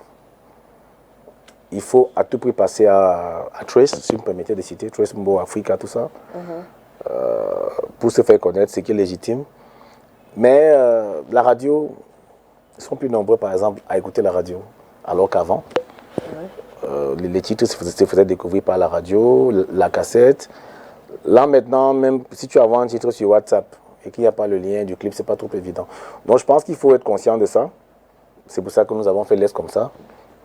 Il faut à tout prix passer à Trace, si vous me permettez de citer, Trace Mbo Africa, tout ça, pour se faire connaître, ce qui est légitime. Mais la radio, ils sont plus nombreux, par exemple, à écouter la radio, alors qu'avant, les titres se faisaient découvrir par la radio, la cassette. Là, maintenant, même si tu as un titre sur WhatsApp et qu'il n'y a pas le lien du clip, c'est pas trop évident. Donc, je pense qu'il faut être conscient de ça. C'est pour ça que nous avons fait Laisse comme ça.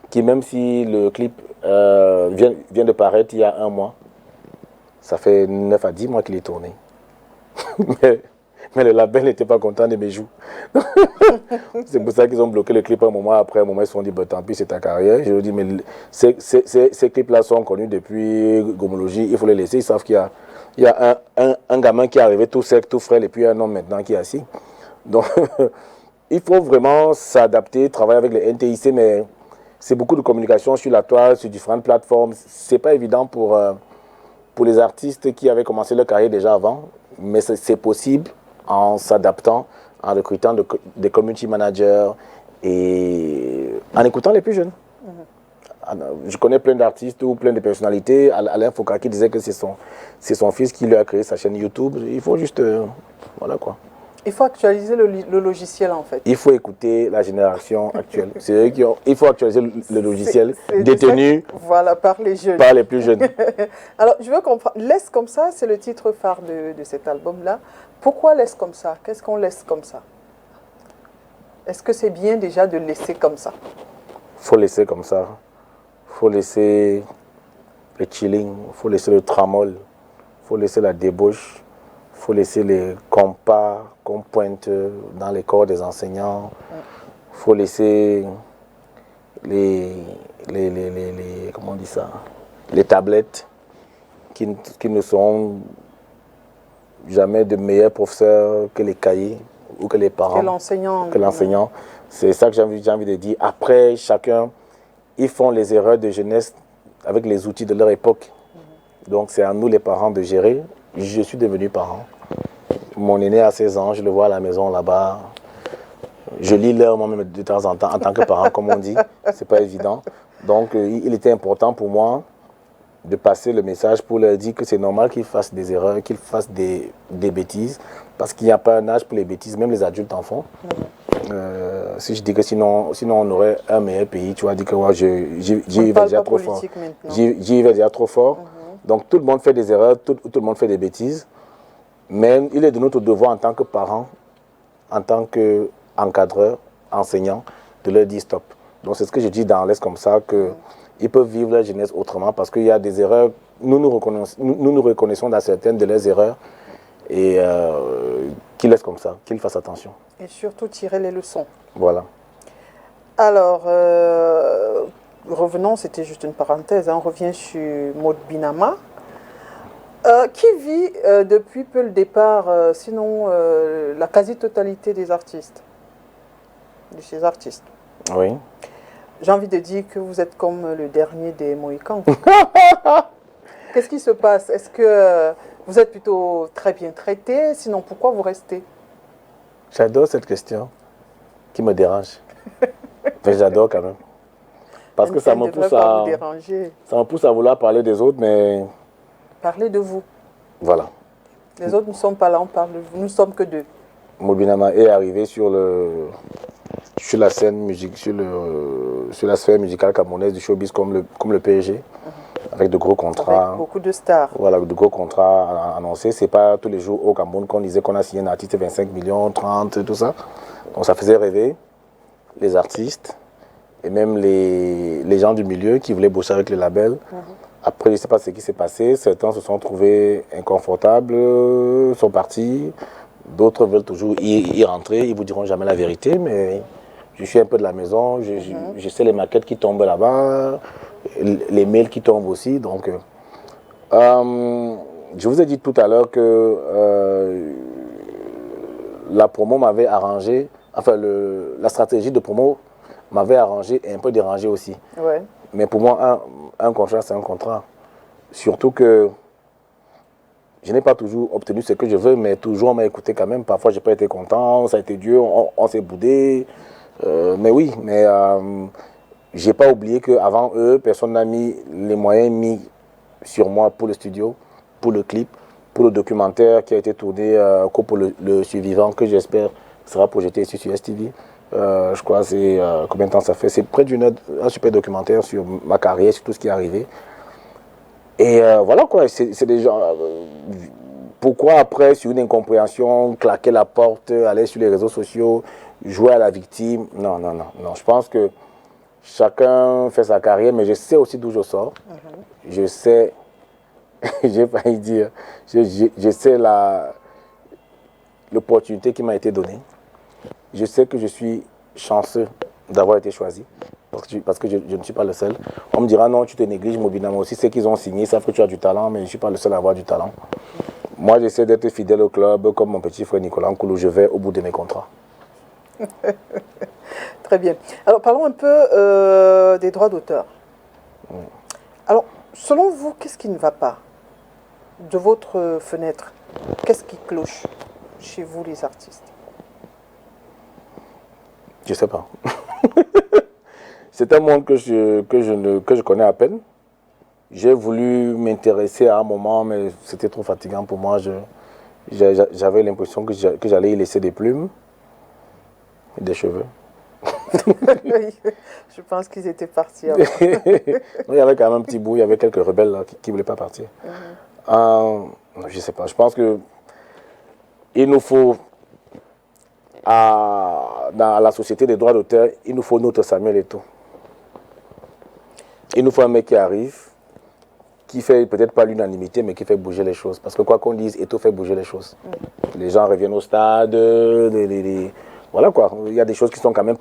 Qui, même si le clip vient de paraître il y a 1 mois, ça fait 9 à 10 mois qu'il est tourné. mais le label n'était pas content de mes joues. C'est pour ça qu'ils ont bloqué le clip un moment. Après un moment, ils se sont dit, bah, tant pis, c'est ta carrière. Je leur dis, mais ces clips-là sont connus depuis Gomologie, il faut les laisser. Ils savent qu'il y a un gamin qui est arrivé tout sec, tout frais, et puis un homme maintenant qui est assis. Donc, il faut vraiment s'adapter, travailler avec les NTIC, mais c'est beaucoup de communication sur la toile, sur différentes plateformes. C'est pas évident pour les artistes qui avaient commencé leur carrière déjà avant, mais c'est possible en s'adaptant, en recrutant des community managers et en écoutant les plus jeunes. Je connais plein d'artistes ou plein de personnalités. Alain Foucault qui disait que c'est son fils qui lui a créé sa chaîne YouTube. Il faut juste... voilà quoi. Il faut actualiser le logiciel en fait. Il faut écouter la génération actuelle. Il faut actualiser le logiciel détenu voilà, par les jeunes. Par les plus jeunes. Alors, je veux comprendre. Laisse comme ça, c'est le titre phare de cet album-là. Pourquoi laisse comme ça? Qu'est-ce qu'on laisse comme ça? Est-ce que c'est bien déjà de laisser comme ça? Il faut laisser comme ça. Il faut laisser le chilling, il faut laisser le tramol, il faut laisser la débauche. Il faut laisser les compas qu'on pointe dans les corps des enseignants. Il faut laisser comment on dit ça, les tablettes qui ne sont jamais de meilleurs professeurs que les cahiers ou que les parents. Que l'enseignant. C'est ça que j'ai envie de dire. Après, chacun, ils font les erreurs de jeunesse avec les outils de leur époque. Donc c'est à nous les parents de gérer. Je suis devenu parent. Mon aîné a 16 ans, je le vois à la maison là-bas. Je lis l'heure moi-même de temps en temps, en tant que parent, comme on dit. C'est pas évident. Donc, il était important pour moi de passer le message pour leur dire que c'est normal qu'ils fassent des erreurs, qu'ils fassent des bêtises, parce qu'il n'y a pas un âge pour les bêtises, même les adultes en font. Si je dis que sinon on aurait un meilleur pays, tu vas dire que ouais, j'y vais déjà trop fort. J'y vais déjà trop fort. Donc tout le monde fait des erreurs, tout le monde fait des bêtises. Mais il est de notre devoir en tant que parents, en tant qu'encadreurs, enseignants, de leur dire stop. Donc c'est ce que je dis dans Laisse comme ça, qu'ils peuvent vivre leur jeunesse autrement parce qu'il y a des erreurs, nous nous reconnaissons dans certaines de leurs erreurs et qu'ils laissent comme ça, qu'ils fassent attention. Et surtout tirer les leçons. Voilà. Alors, revenons, c'était juste une parenthèse, on revient sur Maud Binama. Qui vit depuis peu le départ, sinon la quasi-totalité des artistes, de ces artistes? Oui. J'ai envie de dire que vous êtes comme le dernier des Mohicans. Qu'est-ce qui se passe? Est-ce que vous êtes plutôt très bien traité? Sinon, pourquoi vous restez? J'adore cette question qui me dérange. Enfin, j'adore quand même. Parce que ça me pousse à vouloir parler des autres, mais... Parlez de vous. Voilà. Les autres ne sont pas là, on parle de vous. Nous ne sommes que deux. Maud Binama est arrivé sur la scène musique, sur la sphère musicale camerounaise du showbiz comme le PSG, avec de gros contrats. Avec beaucoup de stars. Voilà, de gros contrats annoncés. C'est pas tous les jours au Cameroun qu'on disait qu'on a signé un artiste 25 millions, 30, tout ça. Donc ça faisait rêver les artistes et même les gens du milieu qui voulaient bosser avec le label. Après, je ne sais pas ce qui s'est passé. Certains se sont trouvés inconfortables, sont partis. D'autres veulent toujours y rentrer. Ils ne vous diront jamais la vérité, mais je suis un peu de la maison. Je sais les maquettes qui tombent là-bas, les mails qui tombent aussi. Donc, je vous ai dit tout à l'heure que la promo m'avait arrangé, enfin la stratégie de promo m'avait arrangé et un peu dérangé aussi. Ouais. Mais pour moi, un contrat, c'est un contrat. Surtout que je n'ai pas toujours obtenu ce que je veux, mais toujours on m'a écouté quand même. Parfois, je n'ai pas été content, ça a été dur, on s'est boudé. Mais oui, mais je n'ai pas oublié qu'avant eux, personne n'a mis les moyens mis sur moi pour le studio, pour le clip, pour le documentaire qui a été tourné pour le survivant, que j'espère sera projeté ici sur STV. Je crois que c'est combien de temps ça fait? C'est près d'une heure, un super documentaire sur ma carrière, sur tout ce qui est arrivé. Et voilà quoi, c'est des gens. Pourquoi après, sur une incompréhension, claquer la porte, aller sur les réseaux sociaux, jouer à la victime? Non, non, non, non. Je pense que chacun fait sa carrière, mais je sais aussi d'où je sors. Je sais, j'ai failli dire, je sais l'opportunité qui m'a été donnée. Je sais que je suis chanceux d'avoir été choisi. Parce que je ne suis pas le seul. On me dira non, tu te négliges, Mobina. Moi aussi, ceux qui ont signé savent que tu as du talent, mais je ne suis pas le seul à avoir du talent. Moi, j'essaie d'être fidèle au club, comme mon petit frère Nicolas Nkoulou. Je vais au bout de mes contrats. Très bien. Alors, parlons un peu des droits d'auteur. Alors, selon vous, qu'est-ce qui ne va pas de votre fenêtre? Qu'est-ce qui cloche chez vous, les artistes? Je ne sais pas. C'est un monde que je connais à peine. J'ai voulu m'intéresser à un moment, mais c'était trop fatigant pour moi. J'avais l'impression que j'allais y laisser des plumes et des cheveux. Je pense qu'ils étaient partis avant. Il y avait quand même un petit bout, il y avait quelques rebelles là, qui ne voulaient pas partir. Je ne sais pas, je pense que il nous faut, dans la société des droits d'auteur, il nous faut notre Samuel Eto'o. Il nous faut un mec qui arrive, qui fait peut-être pas l'unanimité, mais qui fait bouger les choses. Parce que quoi qu'on dise, Eto'o fait bouger les choses. Les gens reviennent au stade, voilà quoi. Il y a des choses qui sont quand même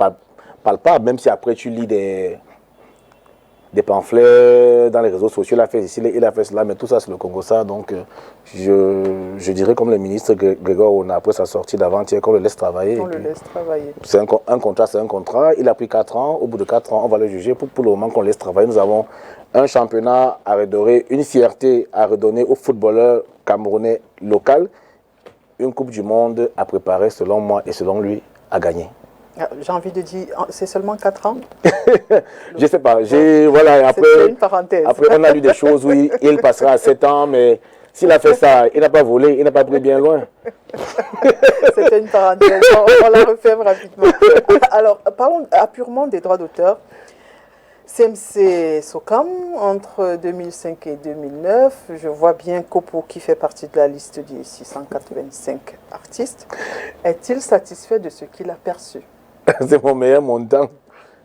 palpables, même si après tu lis des pamphlets dans les réseaux sociaux, il a fait ici, il a fait cela, mais tout ça c'est le Congo ça. Donc je dirais comme le ministre Grégoire Ona, après sa sortie d'avant-hier, qu'on le laisse travailler. On le laisse travailler. C'est un contrat, c'est un contrat. Il a pris 4 ans. Au bout de 4 ans, on va le juger. Pour le moment qu'on laisse travailler, nous avons un championnat à redorer, une fierté à redonner aux footballeurs camerounais locaux, une Coupe du Monde à préparer selon moi et selon lui à gagner. J'ai envie de dire, c'est seulement 4 ans? Je ne sais pas. Voilà, après, une parenthèse. Après, on a lu des choses où il passera à 7 ans, mais s'il a fait ça, il n'a pas volé, il n'a pas pris bien loin. C'était une parenthèse, on la referme rapidement. Alors, parlons purement des droits d'auteur. CMC Socam, entre 2005 et 2009, je vois bien Kopo qui fait partie de la liste des 685 artistes. Est-il satisfait de ce qu'il a perçu? C'est mon meilleur montant.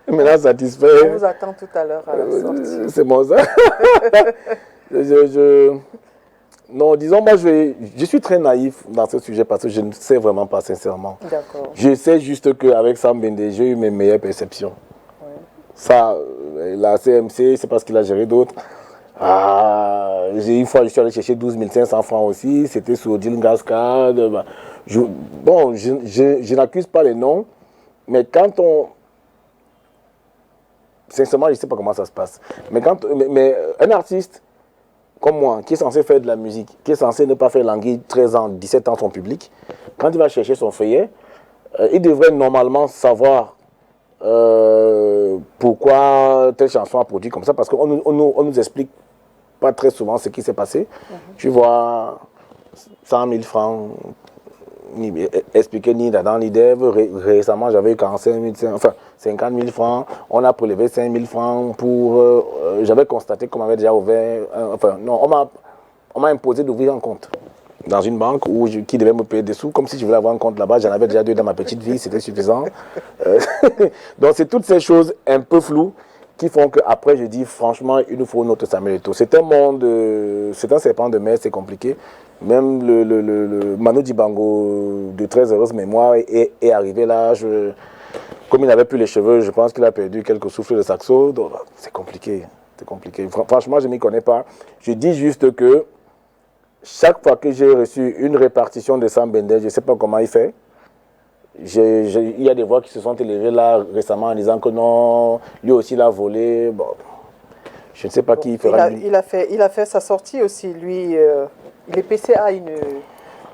Maintenant satisfait. On vous attend tout à l'heure à la sortie. C'est mon ça. Non, disons, moi, je suis très naïf dans ce sujet parce que je ne sais vraiment pas, sincèrement. D'accord. Je sais juste qu'avec Sam Bende, j'ai eu mes meilleures perceptions. Ouais. Ça, la CMC, c'est parce qu'il a géré d'autres. Une fois, je suis allé chercher 12 500 francs aussi. C'était sur Odile Gascade. Je n'accuse pas les noms, mais quand on... Sincèrement, je ne sais pas comment ça se passe. Mais un artiste comme moi, qui est censé faire de la musique, qui est censé ne pas faire languir 13 ans, 17 ans son public, quand il va chercher son feuillet, il devrait normalement savoir pourquoi telle chanson a produit comme ça, parce qu'on nous explique pas très souvent ce qui s'est passé. Tu vois 100 000 francs expliqué ni dans l'IDEV. Récemment, j'avais eu 45 000, enfin 50 000 francs. On a prélevé 5 000 francs pour... j'avais constaté qu'on m'avait déjà ouvert... on m'a imposé d'ouvrir un compte dans une banque qui devait me payer des sous. Comme si je voulais avoir un compte là-bas. J'en avais déjà 2 dans ma petite vie, c'était suffisant. Donc, c'est toutes ces choses un peu floues qui font qu'après, je dis, franchement, il nous faut notre Samuel Eto'o. C'est un monde... c'est un serpent de mer, c'est compliqué. Même le Manu Dibango de très heureuse mémoire est arrivé là. Comme il n'avait plus les cheveux, je pense qu'il a perdu quelques souffles de saxo. Donc, c'est compliqué. C'est compliqué. Franchement, je ne m'y connais pas. Je dis juste que chaque fois que j'ai reçu une répartition de Sam Bendé, je ne sais pas comment il fait. Il y a des voix qui se sont élevées là récemment en disant que non, lui aussi l'a volé. Bon, je ne sais pas qui fera. Il a fait sa sortie aussi. Lui, il est PCA, il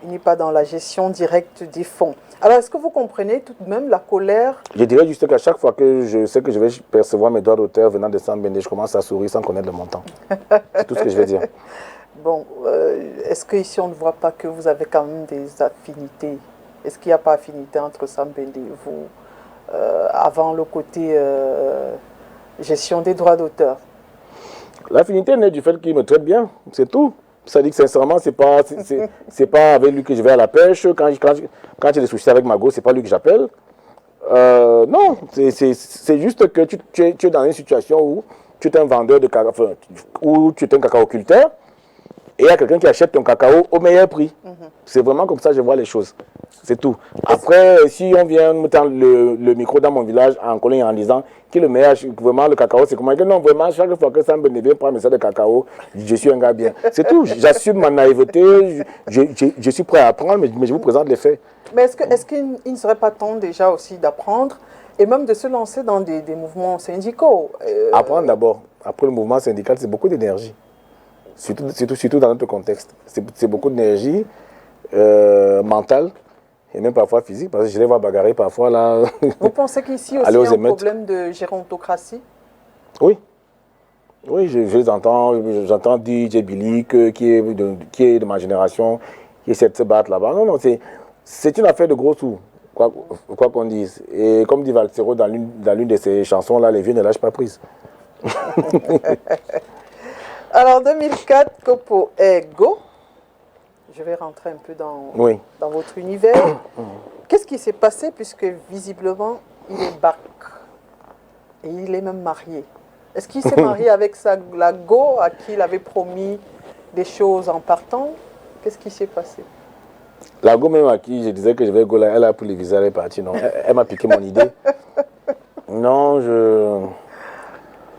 n'est pas dans la gestion directe des fonds. Alors, est-ce que vous comprenez tout de même la colère? Je dirais juste qu'à chaque fois que je sais que je vais percevoir mes droits d'auteur venant de Sam Bendé, je commence à sourire sans connaître le montant. C'est tout ce que je vais dire. Bon, est-ce qu'ici on ne voit pas que vous avez quand même des affinités? Est-ce qu'il n'y a pas affinité entre Sam Bendé et vous avant le côté gestion des droits d'auteur? L'affinité naît du fait qu'il me traite bien, c'est tout. Ça dit que sincèrement, c'est pas avec lui que je vais à la pêche. Quand j'ai des soucis avec Mago, c'est pas lui que j'appelle. Non, c'est juste que tu es dans une situation où tu es un vendeur de cacao, enfin, où tu es un cacaoculteur. Et il y a quelqu'un qui achète ton cacao au meilleur prix. C'est vraiment comme ça que je vois les choses. C'est tout. Après, si on vient me tendre le micro dans mon village en colline en disant que le meilleur, vraiment le cacao, c'est comment? Non, vraiment, chaque fois que Sam Bendé vient prendre un de cacao, je suis un gars bien. C'est tout. J'assume ma naïveté, je suis prêt à apprendre, mais je vous présente les faits. Mais est-ce qu'il ne serait pas temps déjà aussi d'apprendre et même de se lancer dans des mouvements syndicaux? Apprendre d'abord. Après le mouvement syndical, c'est beaucoup d'énergie. Surtout dans notre contexte. C'est beaucoup d'énergie mentale et même parfois physique, parce que je les vois bagarrer parfois là. Vous pensez qu'ici aussi il y a un problème de gérontocratie? Oui. Oui, j'entends DJ Billy qui est de ma génération, qui essaie de se battre là-bas. Non, c'est une affaire de gros sous, quoi qu'on dise. Et comme dit Valsero dans l'une de ses chansons, là, les vieux ne lâchent pas prise. Alors, 2004, Kopo est go. Je vais rentrer un peu dans votre univers. Qu'est-ce qui s'est passé puisque visiblement, il est back et il est même marié? Est-ce qu'il s'est marié avec la go à qui il avait promis des choses en partant? Qu'est-ce qui s'est passé? La go même à qui je disais que je vais go là, elle a pris le visa, elle est partie. Non, elle m'a piqué mon idée. Non, je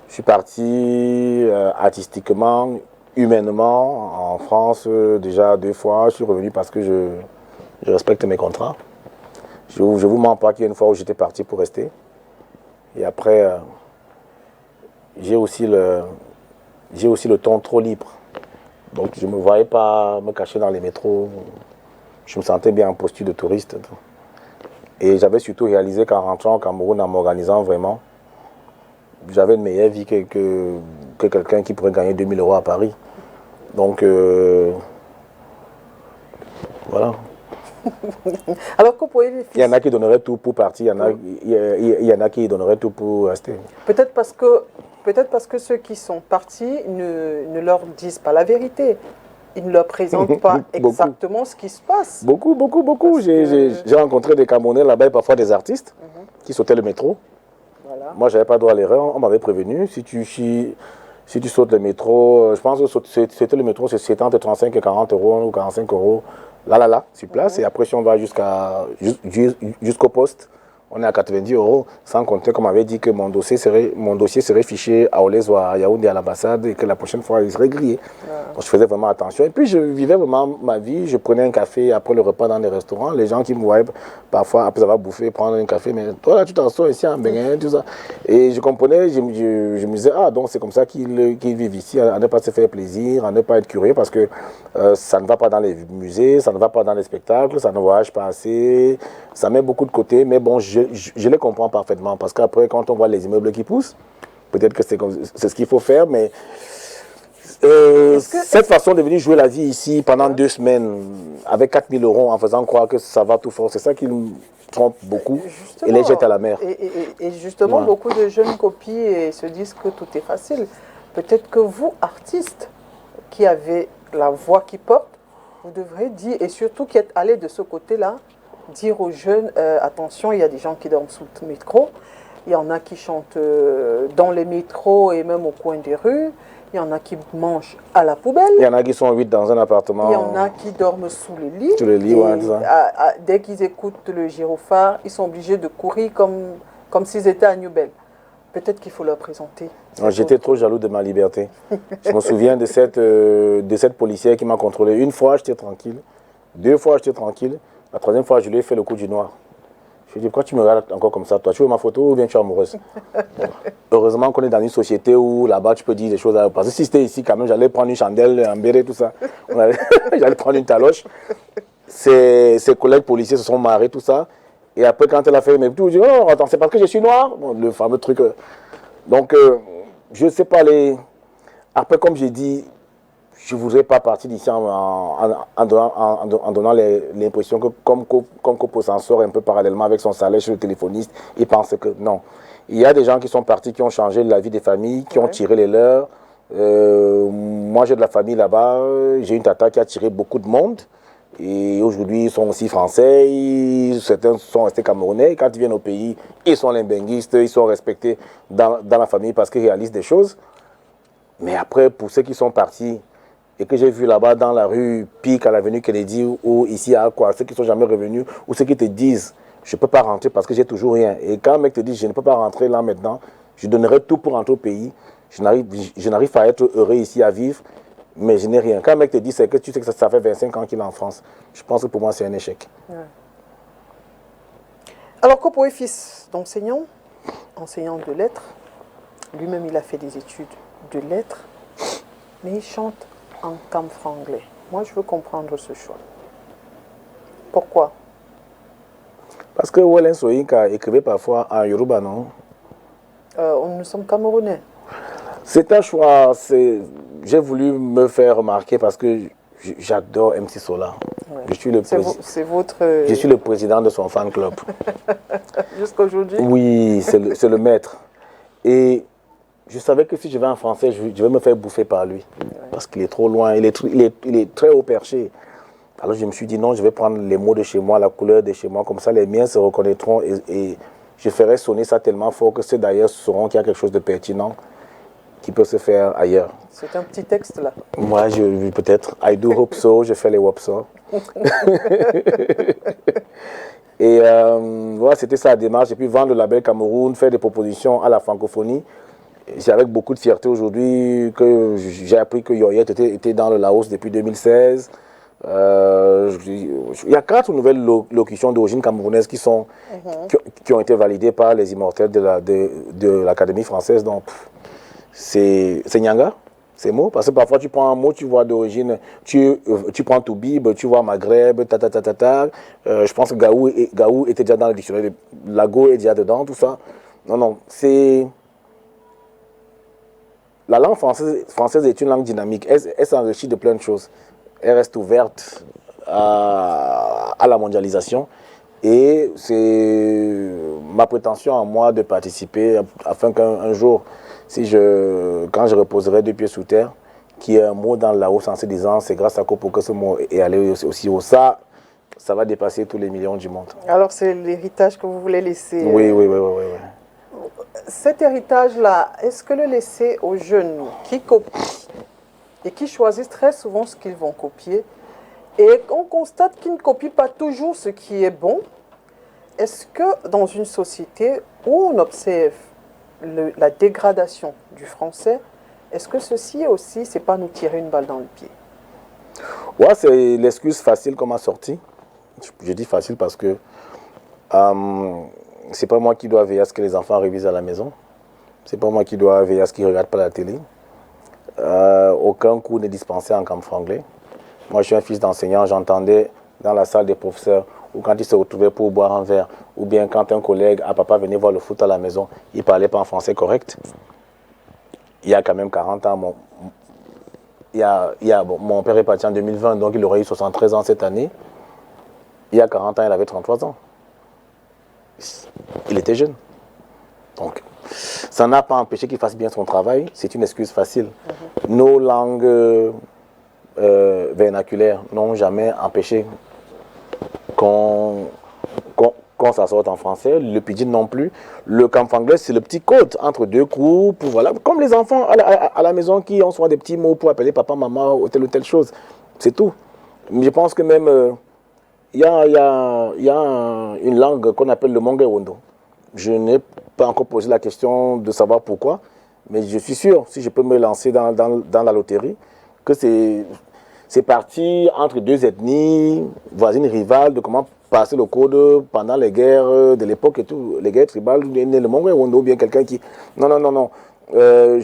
suis parti artistiquement, humainement, en France déjà 2 fois. Je suis revenu parce que je respecte mes contrats. Je ne vous mens pas qu'il y a une fois où j'étais parti pour rester. Et après, j'ai aussi le ton trop libre. Donc je ne me voyais pas me cacher dans les métros. Je me sentais bien en posture de touriste. Et j'avais surtout réalisé qu'en rentrant au Cameroun, en m'organisant vraiment, j'avais une meilleure vie que quelqu'un qui pourrait gagner 2000 € à Paris. Donc, voilà. Alors que pour les fils... Il y en a qui donneraient tout pour partir, il y en a qui donneraient tout pour rester. Peut-être parce que ceux qui sont partis ne leur disent pas la vérité. Ils ne leur présentent pas exactement ce qui se passe. Beaucoup. J'ai rencontré des Camerounais là-bas et parfois des artistes qui sautaient le métro. Voilà. Moi, je n'avais pas droit à l'erreur, on m'avait prévenu. Si tu sautes le métro, je pense que c'était le métro, c'est entre 35 et 40 € ou 45 €. Là, sur place. Et après, si on va jusqu'au poste, on est à 90 €, sans compter qu'on m'avait dit que mon dossier serait fiché à Olez ou à Yaoundé à l'ambassade et que la prochaine fois, il serait grillé. Donc, je faisais vraiment attention. Et puis, je vivais vraiment ma vie. Je prenais un café après le repas dans les restaurants. Les gens qui me voyaient parfois, après avoir bouffé, prendre un café, mais toi, là, tu t'en sors ici en Bénin, tout ça. Et je comprenais, je me disais, ah, donc c'est comme ça qu'ils vivent ici, à ne pas se faire plaisir, à ne pas être curieux, parce que ça ne va pas dans les musées, ça ne va pas dans les spectacles, ça ne voyage pas assez, ça met beaucoup de côté, mais bon, je les comprends parfaitement, parce qu'après, quand on voit les immeubles qui poussent, peut-être que c'est ce qu'il faut faire, mais cette façon de venir jouer la vie ici pendant 2 semaines, avec 4000 € en faisant croire que ça va tout fort, c'est ça qui me trompe beaucoup et les jette à la mer. Et justement, beaucoup de jeunes copient et se disent que tout est facile. Peut-être que vous, artistes, qui avez la voix qui porte, vous devrez dire, et surtout qui êtes allés de ce côté-là, dire aux jeunes, attention, il y a des gens qui dorment sous le métro, il y en a qui chantent dans les métros et même au coin des rues, il y en a qui mangent à la poubelle. Il y en a qui sont 8 dans un appartement. Il y en a qui dorment sous le lit. Sous le lit, ouais, ça. Dès qu'ils écoutent le gyrophare, ils sont obligés de courir comme s'ils étaient à New Bell. Peut-être qu'il faut leur présenter. J'étais trop jaloux de ma liberté. Je me souviens de cette policière qui m'a contrôlé. Une fois, j'étais tranquille. 2 fois, j'étais tranquille. La 3e fois, je lui ai fait le coup du noir. Je lui ai dit, pourquoi tu me regardes encore comme ça? Toi, tu veux ma photo ou bien tu es amoureuse? Bon. Heureusement qu'on est dans une société où là-bas, tu peux dire des choses. Parce que si c'était ici, quand même, j'allais prendre une chandelle, un béret, tout ça. J'allais prendre une taloche. Ses collègues policiers se sont marrés, tout ça. Et après, quand elle a fait, mais tout, je dis, oh, attends, c'est parce que je suis noir. Bon, le fameux truc. Donc, je ne sais pas les... Après, comme j'ai dit, je ne voudrais pas partir d'ici en donnant l'impression que comme Kopo s'en sort un peu parallèlement avec son salaire chez le téléphoniste, il pense que non. Il y a des gens qui sont partis, qui ont changé la vie des familles, qui ont tiré les leurs. Moi, j'ai de la famille là-bas. J'ai une tata qui a tiré beaucoup de monde. Et aujourd'hui, ils sont aussi français, certains sont restés camerounais. Quand ils viennent au pays, ils sont limbinguistes, ils sont respectés dans la famille parce qu'ils réalisent des choses. Mais après, pour ceux qui sont partis et que j'ai vu là-bas dans la rue Pic à l'avenue Kennedy ou ici à Aqua, ceux qui ne sont jamais revenus ou ceux qui te disent je ne peux pas rentrer parce que j'ai toujours rien. Et quand un mec te dit je ne peux pas rentrer là maintenant, je donnerai tout pour rentrer au pays. Je n'arrive pas à être heureux ici à vivre. Mais je n'ai rien. Quand un mec te dit, c'est que tu sais que ça fait 25 ans qu'il est en France. Je pense que pour moi, c'est un échec. Ouais. Alors, Kopo est fils d'enseignant, enseignant de lettres. Lui-même, il a fait des études de lettres. Mais il chante en camfranglais. Moi, je veux comprendre ce choix. Pourquoi? Parce que Wellen Soyinka écrivait parfois en Yoruba, non? Nous sommes Camerounais. C'est un choix. J'ai voulu me faire remarquer parce que j'adore MC Solar. Ouais. Je suis le président de son fan club. Jusqu'à aujourd'hui? Oui, c'est le maître. Et je savais que si je vais en français, je vais me faire bouffer par lui. Ouais. Parce qu'il est trop loin, il est très haut perché. Alors je me suis dit non, je vais prendre les mots de chez moi, la couleur de chez moi, comme ça les miens se reconnaîtront et je ferai sonner ça tellement fort que ceux d'ailleurs sauront qu'il y a quelque chose de pertinent qui peut se faire ailleurs. C'est un petit texte là. Moi, peut-être. I do hope so, je fais les wop so. Et voilà, c'était ça la démarche. Et puis vendre le label Cameroun, faire des propositions à la francophonie. C'est avec beaucoup de fierté aujourd'hui que j'ai appris que Yoyette était dans le Laos depuis 2016. Il y a 4 nouvelles locutions d'origine camerounaise qui ont été validées par les immortels de l'Académie française. Donc, c'est Nyanga, ces mots. Parce que parfois, tu prends un mot, tu vois d'origine, tu prends Toubib, tu vois Maghreb, je pense que Gaou était déjà dans le dictionnaire, Lago est déjà dedans, tout ça. Non, c'est... La langue française est une langue dynamique. Elle s'enrichit de plein de choses. Elle reste ouverte à la mondialisation. Et c'est ma prétention à moi de participer afin qu'un jour, quand je reposerai 2 pieds sous terre, qu'il y ait un mot dans le Laos en se disant c'est grâce à Kopo que ce mot est allé aussi haut. Ça va dépasser tous les millions du monde. Alors c'est l'héritage que vous voulez laisser. Oui. Cet héritage-là, est-ce que le laisser aux jeunes qui copient et qui choisissent très souvent ce qu'ils vont copier et on constate qu'ils ne copient pas toujours ce qui est bon, est-ce que dans une société où on observe la dégradation du français, est-ce que ceci aussi, c'est pas nous tirer une balle dans le pied? Ouais, c'est l'excuse facile qu'on m'a sorti. Je dis facile parce que c'est pas moi qui dois veiller à ce que les enfants révisent à la maison. C'est pas moi qui dois veiller à ce qu'ils ne regardent pas la télé. Aucun cours n'est dispensé en camfranglais. Moi, je suis un fils d'enseignant, j'entendais dans la salle des professeurs, ou quand ils se retrouvaient pour boire un verre, ou bien quand un collègue, papa venait voir le foot à la maison, il ne parlait pas en français correct. Il y a quand même 40 ans, mon père est parti en 2020, donc il aurait eu 73 ans cette année. Il y a 40 ans, il avait 33 ans. Il était jeune. Donc, ça n'a pas empêché qu'il fasse bien son travail, c'est une excuse facile. Nos langues vernaculaires n'ont jamais empêché qu'on s'assorte en français, le pidgin non plus. Le camfranglais, c'est le petit code entre 2 groupes, voilà. Comme les enfants à la maison qui ont soit des petits mots pour appeler papa, maman ou telle chose. C'est tout. Mais je pense que même, il y a une langue qu'on appelle le Mongé Wondo. Je n'ai pas encore posé la question de savoir pourquoi. Mais je suis sûr, si je peux me lancer dans la loterie, que c'est parti entre deux ethnies voisines rivales de comment passer le code pendant les guerres de l'époque et tout, les guerres tribales, le Mongol ou bien quelqu'un qui... Non, non, non, non. On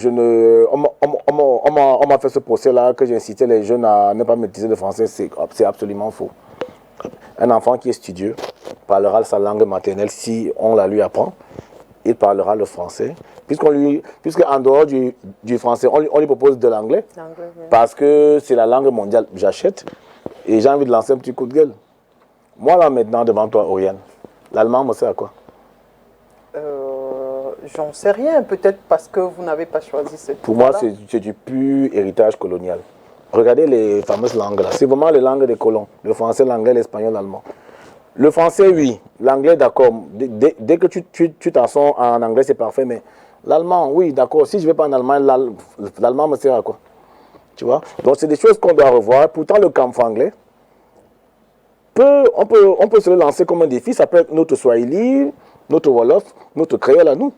m'a fait ce procès-là que j'incitais les jeunes à ne pas maîtriser le français, c'est absolument faux. Un enfant qui est studieux parlera sa langue maternelle si on la lui apprend. Il parlera le français. Puisqu'en dehors du français, on lui propose de l'anglais. Oui. Parce que c'est la langue mondiale. J'achète et j'ai envie de lancer un petit coup de gueule. Moi, là, maintenant, devant toi, Oriane, l'allemand me sert à quoi? J'en sais rien. Peut-être parce que vous n'avez pas choisi ce. Pour moi, c'est du pur héritage colonial. Regardez les fameuses langues là. C'est vraiment les langues des colons. Le français, l'anglais, l'espagnol, l'allemand. Le français, oui. L'anglais, d'accord. Dès que tu t'en sors en anglais, c'est parfait. Mais l'allemand, oui, d'accord. Si je ne vais pas en Allemagne, l'allemand me sert à quoi? Tu vois? Donc, c'est des choses qu'on doit revoir. Pourtant, le camp franglais, on peut se le lancer comme un défi. Ça peut être notre Swahili, notre Wolof, notre créole à nous.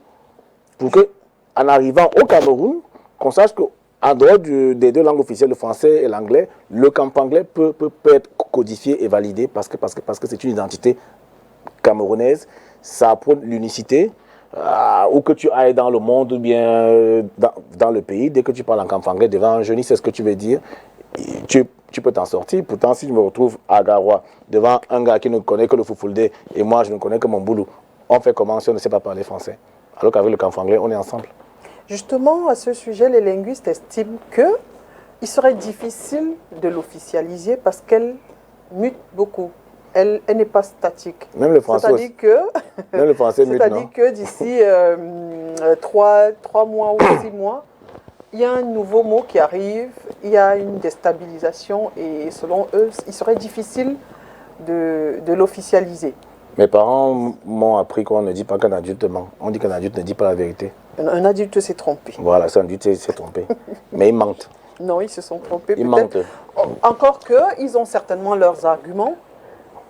Pour que, en arrivant au Cameroun, qu'on sache qu'en dehors des deux langues officielles, le français et l'anglais, le camp anglais peut être codifié et validé parce que c'est une identité camerounaise. Ça prône l'unicité. Où que tu ailles dans le monde ou bien dans le pays, dès que tu parles en camp anglais devant un jeune, c'est ce que tu veux dire. Tu peux t'en sortir. Pourtant, si je me retrouve à Garoua devant un gars qui ne connaît que le Fufulde et moi, je ne connais que mon boulot, on fait comment si on ne sait pas parler français? Alors qu'avec le camp anglais, on est ensemble. Justement, à ce sujet, les linguistes estiment qu'il serait difficile de l'officialiser parce qu'elle mute beaucoup. Elle n'est pas statique. Même le français. C'est-à-dire que d'ici 3 mois ou 6 mois, il y a un nouveau mot qui arrive, il y a une déstabilisation et selon eux, il serait difficile de l'officialiser. Mes parents m'ont appris qu'on ne dit pas qu'un adulte ment. On dit qu'un adulte ne dit pas la vérité. Un adulte s'est trompé. Voilà, un adulte s'est trompé. Mais ils mentent. Non, ils se sont trompés. Ils mentent. Encore qu'ils ont certainement leurs arguments.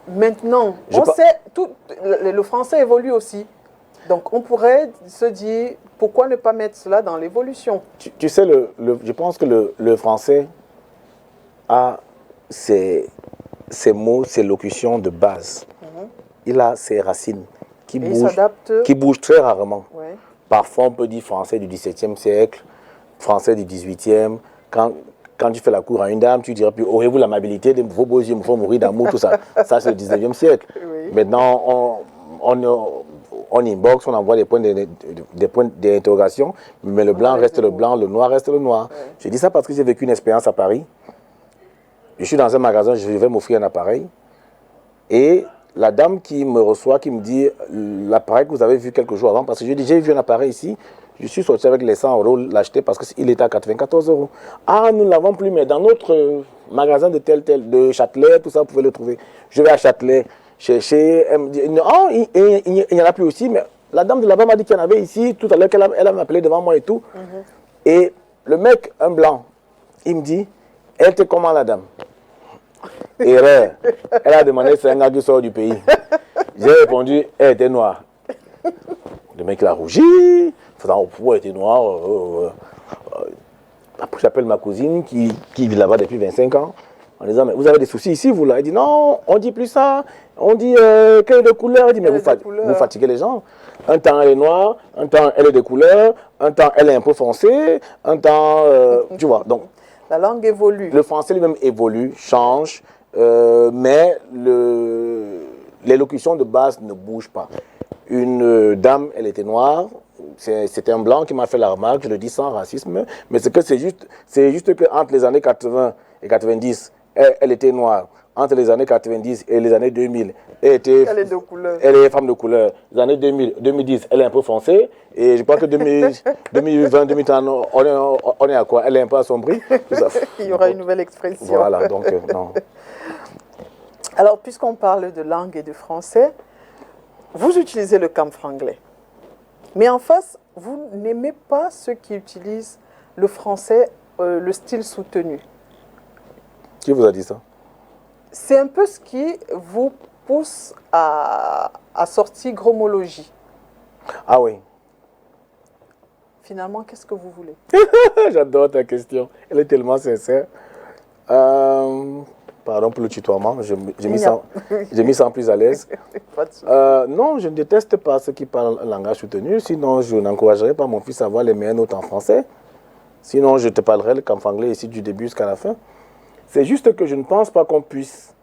Maintenant, le français évolue aussi. Donc, on pourrait se dire, pourquoi ne pas mettre cela dans l'évolution? Tu sais, je pense que le français a ses mots, ses locutions de base. Il a ses racines qui bougent très rarement. Ouais. Parfois, on peut dire français du XVIIe siècle, français du XVIIIe. Quand tu fais la cour à une dame, tu diras plus, aurez-vous l'amabilité de vos beaux yeux me font mourir d'amour, tout ça. Ça, c'est le 19e siècle. Oui. Maintenant, on inbox, on envoie des points d'interrogation, mais le blanc reste le blanc, le noir reste le noir. Ouais. Je dis ça parce que j'ai vécu une expérience à Paris. Je suis dans un magasin, je vais m'offrir un appareil. Et la dame qui me reçoit, qui me dit l'appareil que vous avez vu quelques jours avant, parce que je dis j'ai vu un appareil ici, je suis sorti avec les 100 € l'acheter parce qu'il était à 94 €. Ah, nous ne l'avons plus, mais dans notre magasin de de Châtelet, tout ça, vous pouvez le trouver. Je vais à Châtelet chercher, elle me dit, oh, il n'y en a plus aussi, mais la dame de là-bas m'a dit qu'il y en avait ici, tout à l'heure, elle m'a appelé devant moi et tout. Et le mec, un blanc, il me dit, elle était comment la dame? Erreur. Elle a demandé si c'est un gars qui sort du pays. J'ai répondu, elle était noire. Le mec l'a rougi. Pourquoi elle était noire? Après, j'appelle ma cousine qui vit là-bas depuis 25 ans. En disant, mais vous avez des soucis ici, vous là? Elle dit, non, on dit plus ça. On dit quelle est de couleur? Elle dit, mais vous fatiguez les gens. Un temps, elle est noire. Un temps, elle est de couleur. Un temps, elle est un peu foncée. Un temps, tu vois. Donc, la langue évolue. Le français lui-même évolue, change, mais l'élocution de base ne bouge pas. Une dame, elle était noire, c'était un blanc qui m'a fait la remarque, je le dis sans racisme, mais c'est juste qu'entre les années 80 et 90, elle était noire. Entre les années 90 et les années 2000, elle est de couleur. Elle est femme de couleur. Les années 2000, 2010, elle est un peu foncée. Et je crois que 2020, 2030, on est à quoi? Elle est un peu assombrie. Il y aura une nouvelle expression. Voilà, donc non. Alors, puisqu'on parle de langue et de français, vous utilisez le camp franglais. Mais en face, vous n'aimez pas ceux qui utilisent le français, le style soutenu. Qui vous a dit ça? C'est un peu ce qui vous pousse à sortir Gromologie. Ah oui. Finalement, qu'est-ce que vous voulez? J'adore ta question. Elle est tellement sincère. Pardon pour le tutoiement, j'ai mis ça en plus à l'aise. Non, je ne déteste pas ceux qui parlent un langage soutenu, sinon je n'encouragerais pas mon fils à avoir les meilleures notes en français. Sinon, je te parlerai le camp-franglais ici du début jusqu'à la fin. C'est juste que je ne pense pas qu'on puisse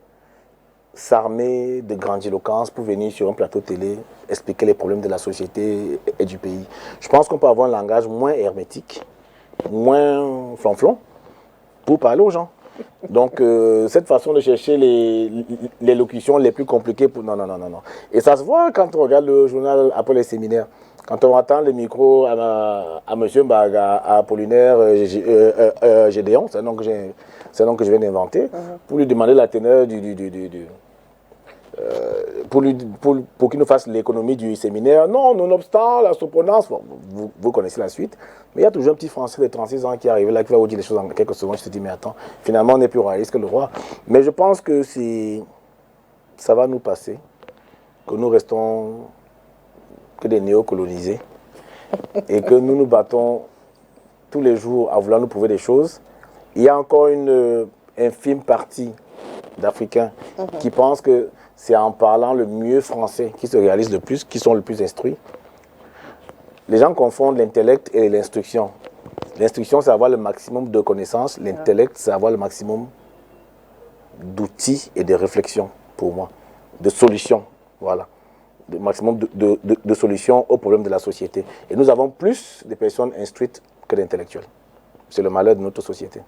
s'armer de grandiloquence pour venir sur un plateau télé expliquer les problèmes de la société et du pays. Je pense qu'on peut avoir un langage moins hermétique, moins flonflon, pour parler aux gens. Donc, cette façon de chercher les locutions les plus compliquées, non. Et ça se voit quand on regarde le journal après les séminaires. Quand on attend le micro à M. Mbaga, à Apollinaire Gédéon, c'est un nom que je viens d'inventer, pour lui demander la teneur pour qu'il nous fasse l'économie du séminaire. Non, nonobstant la surprenance, bon, vous connaissez la suite, mais il y a toujours un petit Français de 36 ans qui arrive là, qui va vous dire les choses en quelques secondes. Je te dis, mais attends, finalement, on est plus royaliste que le roi. Mais je pense que ça va nous passer, que nous restons que des néocolonisés et que nous nous battons tous les jours à vouloir nous prouver des choses. Il y a encore une infime partie d'Africains qui pensent que c'est en parlant le mieux français qui se réalisent le plus, qui sont le plus instruits. Les gens confondent l'intellect et l'instruction. L'instruction, c'est avoir le maximum de connaissances. L'intellect, c'est avoir le maximum d'outils et de réflexions, pour moi, de solutions. Voilà. Le maximum de solutions aux problèmes de la société. Et nous avons plus de personnes instruites que d'intellectuels. C'est le malheur de notre société.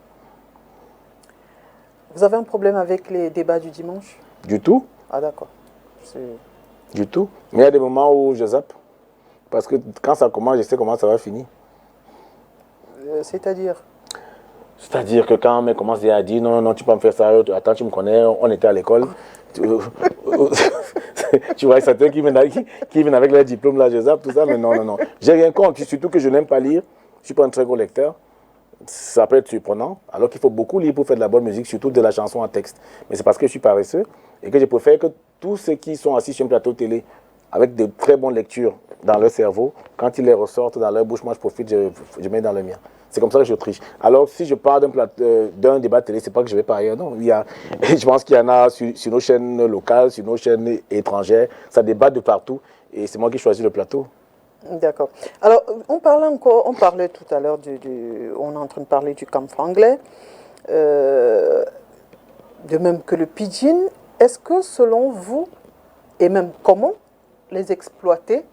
Vous avez un problème avec les débats du dimanche? Du tout. Ah d'accord. Du tout. Mais il y a des moments où je zappe. Parce que quand ça commence, je sais comment ça va finir. C'est-à-dire? C'est-à-dire que quand on me commence à dire non, tu peux me faire ça, attends, tu me connais, on était à l'école. Tu vois, certains qui viennent avec leur diplôme, là, je zappe, tout ça, mais non. J'ai rien contre, surtout que je n'aime pas lire. Je ne suis pas un très gros lecteur. Ça peut être surprenant, alors qu'il faut beaucoup lire pour faire de la bonne musique, surtout de la chanson en texte. Mais c'est parce que je suis paresseux et que je préfère que tous ceux qui sont assis sur un plateau télé avec de très bonnes lectures dans leur cerveau, quand ils les ressortent dans leur bouche, moi je profite, je mets dans le mien. C'est comme ça que je triche. Alors si je pars d'un débat télé, c'est pas que je vais pas ailleurs, non. Je pense qu'il y en a sur nos chaînes locales, sur nos chaînes étrangères, ça débat de partout et c'est moi qui choisis le plateau. D'accord. Alors, on parlait tout à l'heure on est en train de parler du camp franglais, de même que le pidgin. Est-ce que selon vous, et même comment les exploiter,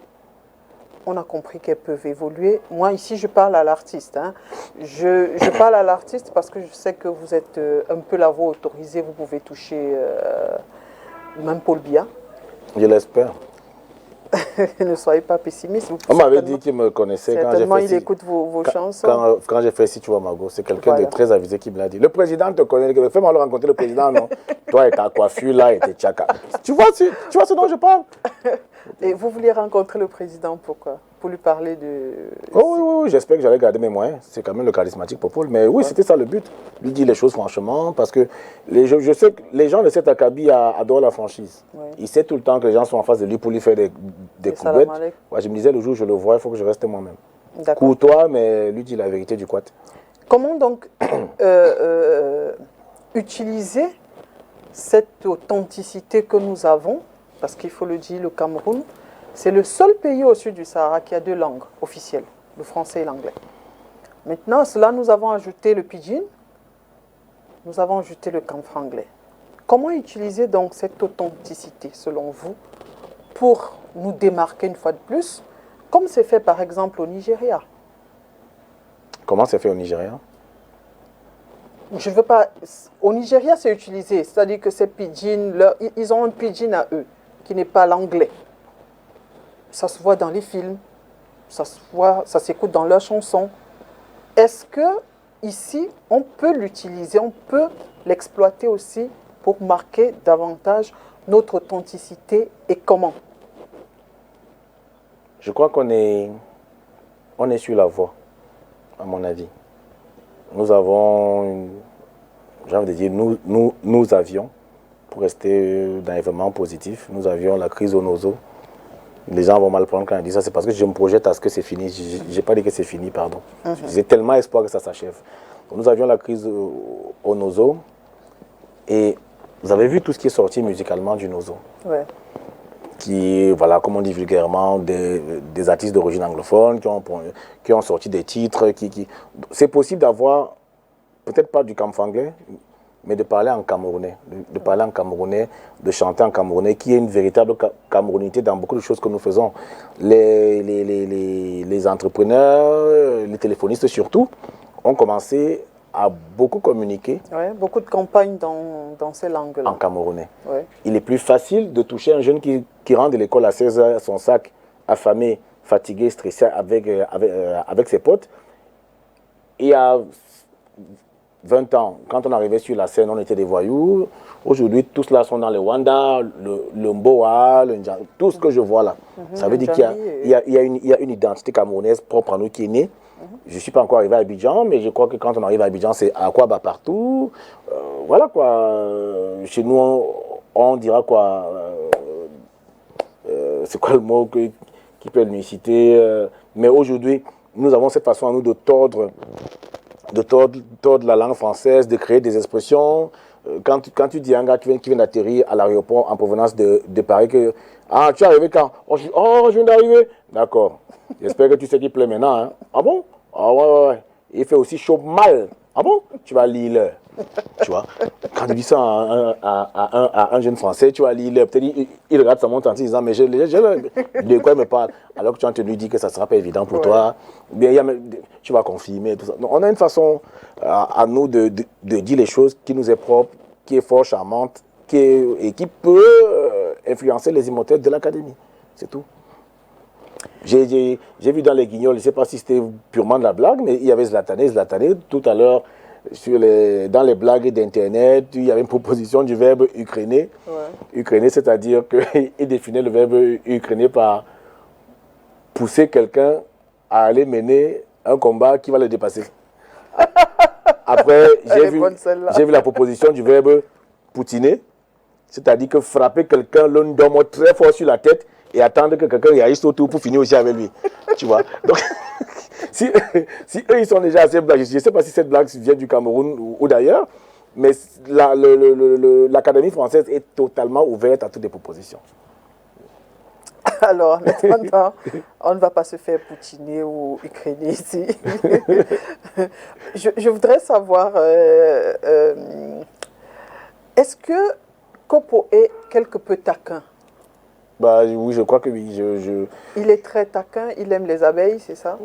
on a compris qu'elles peuvent évoluer. Moi, ici, je parle à l'artiste. Hein. Je parle à l'artiste parce que je sais que vous êtes un peu la voix autorisée, vous pouvez toucher même Paul Biya. Je l'espère. Ne soyez pas pessimiste. On m'avait dit qu'il me connaissait quand j'ai fait il écoute vos chansons. Quand j'ai fait Si tu vois Mago, c'est quelqu'un de très avisé qui me l'a dit. Le président te connaît, fais-moi le rencontrer le président, non. Toi et ta coiffure là et tes tchaka. Tu vois ce dont je parle? Et vous vouliez rencontrer le président, pourquoi? Pour lui parler de... Oui, j'espère que j'allais garder mes moyens. C'est quand même le charismatique Popol. Mais oui, c'était ça le but. Lui dire les choses franchement, parce que je sais que les gens de cet acabit adorent la franchise. Oui. Il sait tout le temps que les gens sont en face de lui pour lui faire des coubettes. Ouais, je me disais, le jour où je le vois, il faut que je reste moi-même. Courtois, mais lui dit la vérité du quat. Comment donc utiliser cette authenticité que nous avons, parce qu'il faut le dire, le Cameroun, c'est le seul pays au sud du Sahara qui a deux langues officielles, le français et l'anglais. Maintenant, à cela, nous avons ajouté le pidgin, nous avons ajouté le camp franglais. Comment utiliser donc cette authenticité, selon vous, pour nous démarquer une fois de plus, comme c'est fait par exemple au Nigeria? Comment c'est fait au Nigeria? Je ne veux pas... Au Nigeria, c'est utilisé, c'est-à-dire que ces pidgins, ils ont un pidgin à eux, qui n'est pas l'anglais. Ça se voit dans les films, ça s'écoute dans leurs chansons. Est-ce que ici, on peut l'utiliser, on peut l'exploiter aussi pour marquer davantage notre authenticité et comment? Je crois qu'on est sur la voie, à mon avis. Nous avons, j'ai envie de dire, nous avions, pour rester dans l'événement positif, nous avions la crise Onozo Les gens vont mal prendre quand je dis ça, c'est parce que je me projette à ce que c'est fini. Je n'ai pas dit que c'est fini, pardon. J'ai tellement espoir que ça s'achève. Nous avions la crise au Nozo, et vous avez vu tout ce qui est sorti musicalement du Nozo. Ouais. Qui, voilà, comme on dit vulgairement, des artistes d'origine anglophone qui ont sorti des titres. C'est possible d'avoir, peut-être pas du camfranglais, mais de parler en camerounais, de parler en camerounais, de chanter en camerounais, qui est une véritable camerounité dans beaucoup de choses que nous faisons. Les entrepreneurs, les téléphonistes surtout, ont commencé à beaucoup communiquer. Ouais, beaucoup de campagnes dans ces langues-là. En camerounais. Ouais. Il est plus facile de toucher un jeune qui rentre de l'école à 16 h, son sac, affamé, fatigué, stressé avec ses potes. Et à 20 ans, quand on arrivait sur la scène, on était des voyous. Aujourd'hui, tous là sont dans le Wanda, le Mboa, le Ndja, tout ce que je vois là. Ça veut dire qu'il y a une identité camerounaise propre à nous qui est née. Je ne suis pas encore arrivé à Abidjan, mais je crois que quand on arrive à Abidjan, c'est à quoi bah partout. Voilà quoi. Chez nous, on dira quoi. C'est quoi le mot qui peut nous citer. Mais aujourd'hui, nous avons cette façon à nous de tordre la langue française, de créer des expressions. Quand tu dis à un gars qui vient d'atterrir à l'aéroport en provenance de Paris que « Ah, tu es arrivé quand ?»« Oh, je viens d'arriver. » D'accord. J'espère que tu sais qu'il pleut maintenant. Hein? Ah bon? Ah ouais. Il fait aussi chaud mal. Ah bon? Tu vas à Lille. Tu vois? Quand tu dis ça à un jeune Français, tu vas à Lille. Peut-être il regarde sa montre en disant « Mais de quoi il me parle ?» Alors que tu as entendu dire que ça ne sera pas évident pour toi. Bien, tu vas confirmer. Tout ça. Donc, on a une façon à nous de dire les choses qui nous est propre, qui est fort charmante et qui peut influencer les immortels de l'académie. C'est tout. J'ai vu dans les Guignols, je ne sais pas si c'était purement de la blague, mais il y avait Zlatané, tout à l'heure, dans les blagues d'Internet, il y avait une proposition du verbe ukrainer. Ouais. Ukrainer, c'est-à-dire qu'il définit le verbe ukrainer par pousser quelqu'un à aller mener un combat qui va le dépasser. Après, j'ai vu la proposition du verbe poutiner, c'est-à-dire que frapper quelqu'un l'un d'homme très fort sur la tête et attendre que quelqu'un réagisse autour pour finir aussi avec lui. Tu vois? Donc, si eux, ils sont déjà assez blagues, je ne sais pas si cette blague vient du Cameroun ou d'ailleurs, mais l'Académie française est totalement ouverte à toutes les propositions. Alors, en attendant, on ne va pas se faire poutiner ou ukrainer ici. je voudrais savoir, est-ce que Kopo est quelque peu taquin? Bah oui, je crois que oui. Il est très taquin, il aime les abeilles, c'est ça?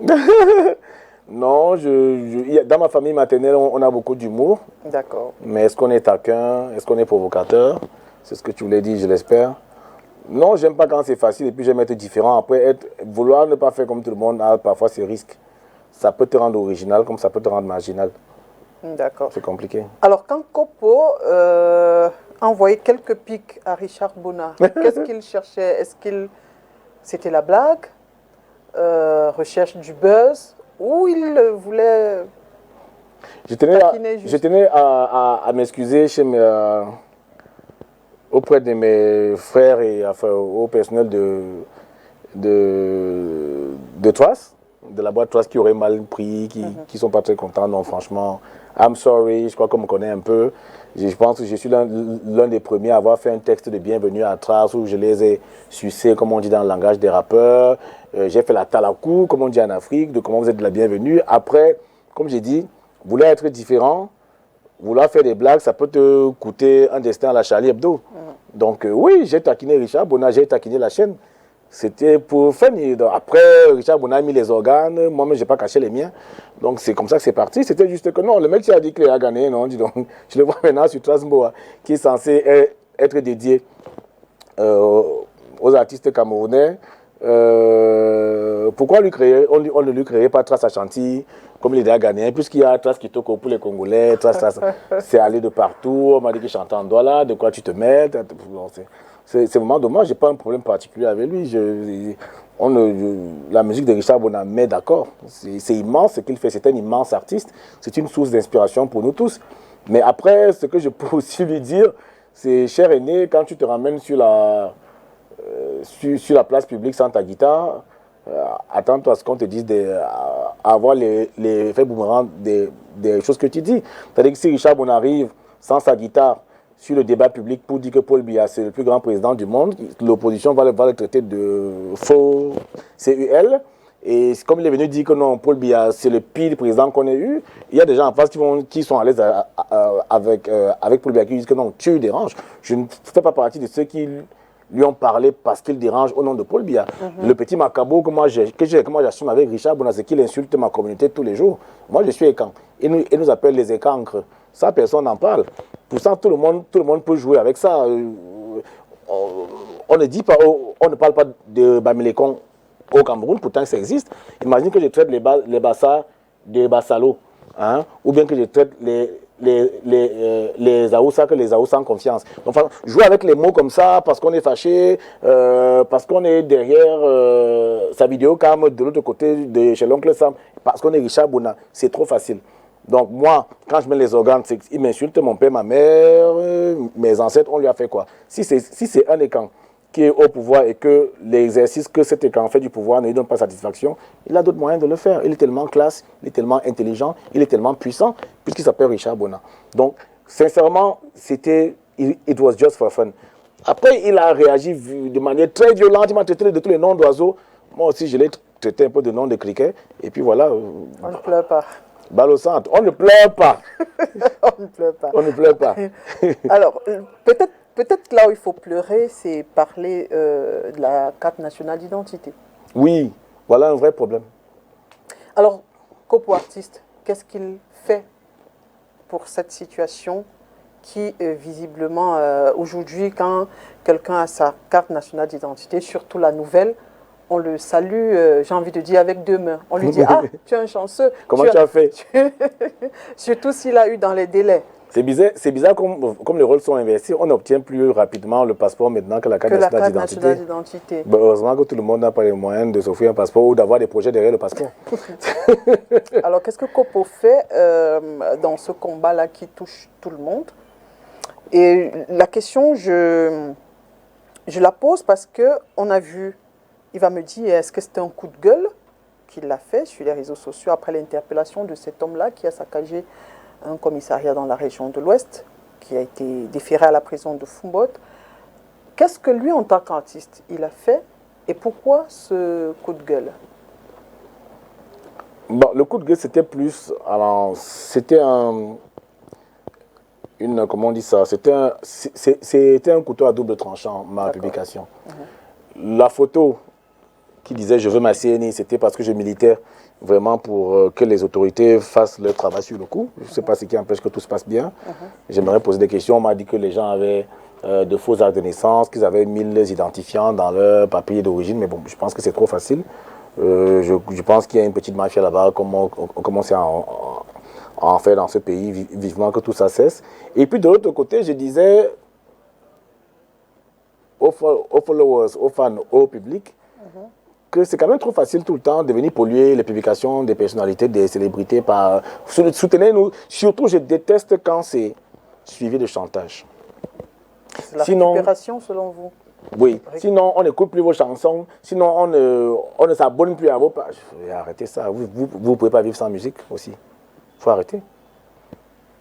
Non, dans ma famille maternelle, on a beaucoup d'humour. D'accord. Mais est-ce qu'on est taquin? Est-ce qu'on est provocateur? C'est ce que tu voulais dire, je l'espère. Non, j'aime pas quand c'est facile et puis j'aime être différent. Après, vouloir ne pas faire comme tout le monde, parfois c'est risque. Ça peut te rendre original comme ça peut te rendre marginal. D'accord. C'est compliqué. Alors, quand Kopo a envoyé quelques pics à Richard Bona, qu'est-ce qu'il cherchait? Est-ce qu'il... C'était la blague, recherche du buzz, ou il voulait... Je tenais à m'excuser auprès de mes frères et au personnel de Troas, de la boîte Troas qui aurait mal pris, qui ne sont pas très contents. Non, franchement, I'm sorry, je crois qu'on me connaît un peu. Je pense que je suis l'un des premiers à avoir fait un texte de bienvenue à Troas où je les ai sucés, comme on dit dans le langage des rappeurs. J'ai fait la talakou, comme on dit en Afrique, de comment vous êtes de la bienvenue. Après, comme j'ai dit, vouloir être différent, vouloir faire des blagues, ça peut te coûter un destin à la Charlie Hebdo. Donc oui, j'ai taquiné Richard Bona, j'ai taquiné la chaîne. C'était pour finir. Après, Richard Bona a mis les organes, moi-même, je n'ai pas caché les miens. Donc c'est comme ça que c'est parti. C'était juste que non, le mec qui a dit qu'il a gagné, non, dis donc. Je le vois maintenant sur Trasmboa, qui est censé être dédié aux artistes camerounais. Pourquoi lui créer, on ne lui créerait pas Trace Ashanti comme il est déjà gagné, puisqu'il y a Trace Kitoko pour les Congolais, Trace, c'est allé de partout, on m'a dit qu'il chantait en Douala, de quoi tu te mets, c'est vraiment dommage, j'ai pas un problème particulier avec lui, la musique de Richard Bona met d'accord, c'est immense ce qu'il fait, c'est un immense artiste, c'est une source d'inspiration pour nous tous, mais après, ce que je peux aussi lui dire, c'est cher aîné, quand tu te ramènes sur sur la place publique sans ta guitare, attends-toi à ce qu'on te dise avoir les effets boomerang des choses que tu dis. C'est-à-dire que si Richard Bona arrive sans sa guitare sur le débat public pour dire que Paul Biya c'est le plus grand président du monde, l'opposition va le traiter de faux CUL. Et comme il est venu dire que non, Paul Biya c'est le pire président qu'on ait eu, il y a des gens en face qui sont à l'aise avec Paul Biya qui disent que non, tu déranges. Je ne fais pas partie de ceux qui lui ont parlé parce qu'il dérange au nom de Paul Biya. Le petit macabo que moi j'assume avec Richard Bona, c'est qu'il insulte ma communauté tous les jours. Moi je suis écan. Il nous appelle les écancres. Ça, personne n'en parle. Pour ça, tout le monde peut jouer avec ça. On ne dit pas, on ne parle pas de Bamilekon au Cameroun, pourtant ça existe. Imagine que je traite les Bassa des Bassalo, hein, ou bien que je traite les Aoussa que les Aoussa en confiance. Donc, enfin, jouer avec les mots comme ça parce qu'on est fâché, parce qu'on est derrière sa vidéo cam de l'autre côté de chez l'oncle Sam, parce qu'on est Richard Bona, c'est trop facile. Donc moi, quand je mets les organes, il m'insulte mon père, ma mère, mes ancêtres, on lui a fait quoi? Si c'est un écan qui est au pouvoir et que l'exercice que cet écan fait du pouvoir ne lui donne pas satisfaction, il a d'autres moyens de le faire. Il est tellement classe, il est tellement intelligent, il est tellement puissant, puisqu'il s'appelle Richard Bona. Donc, sincèrement, it was just for fun. Après, il a réagi de manière très violente, il m'a traité de tous les noms d'oiseaux. Moi aussi, je l'ai traité un peu de nom de criquet. Et puis voilà. On ne pleure pas. Balle au centre. On ne pleure pas. On ne pleure pas. On ne pleure pas. Alors, peut-être là où il faut pleurer, c'est parler de la carte nationale d'identité. Oui, voilà un vrai problème. Alors, Kopo Artiste, qu'est-ce qu'il fait pour cette situation qui, visiblement, aujourd'hui, quand quelqu'un a sa carte nationale d'identité, surtout la nouvelle, on le salue, j'ai envie de dire, avec deux mains. On lui dit, ah, tu es un chanceux. Comment tu as fait? Surtout s'il a eu dans les délais. C'est bizarre comme les rôles sont inversés. On obtient plus rapidement le passeport maintenant que la carte nationale d'identité. Ben, heureusement que tout le monde n'a pas les moyens de s'offrir un passeport ou d'avoir des projets derrière le passeport. Alors, qu'est-ce que Kopo fait dans ce combat-là qui touche tout le monde? Et la question, je la pose parce qu'on a vu, il va me dire, est-ce que c'était un coup de gueule qu'il a fait sur les réseaux sociaux après l'interpellation de cet homme-là qui a saccagé un commissariat dans la région de l'Ouest, qui a été déféré à la prison de Foumbot. Qu'est-ce que lui, en tant qu'artiste, il a fait et pourquoi ce coup de gueule? Bon, le coup de gueule, c'était plus... Alors, c'était comment on dit ça? C'était un couteau à double tranchant, ma publication. La photo qui disait « je veux ma CNI », c'était parce que je militais vraiment pour que les autorités fassent leur travail sur le coup. Je ne sais pas ce qui empêche que tout se passe bien. J'aimerais poser des questions. On m'a dit que les gens avaient de faux actes de naissance, qu'ils avaient 1000 identifiants dans leur papier d'origine, mais bon, je pense que c'est trop facile. Je pense qu'il y a une petite mafia là-bas, comme on commence à en faire dans ce pays, vivement que tout ça cesse. Et puis de l'autre côté, je disais aux followers, aux fans, au public, que c'est quand même trop facile tout le temps de venir polluer les publications des personnalités, des célébrités. Soutenez-nous. Surtout, je déteste quand c'est suivi de chantage. C'est la récupération, selon vous? Oui. Sinon, on n'écoute plus vos chansons. Sinon, on ne s'abonne plus à vos pages. Arrêtez ça. Vous ne pouvez pas vivre sans musique aussi. Il faut arrêter.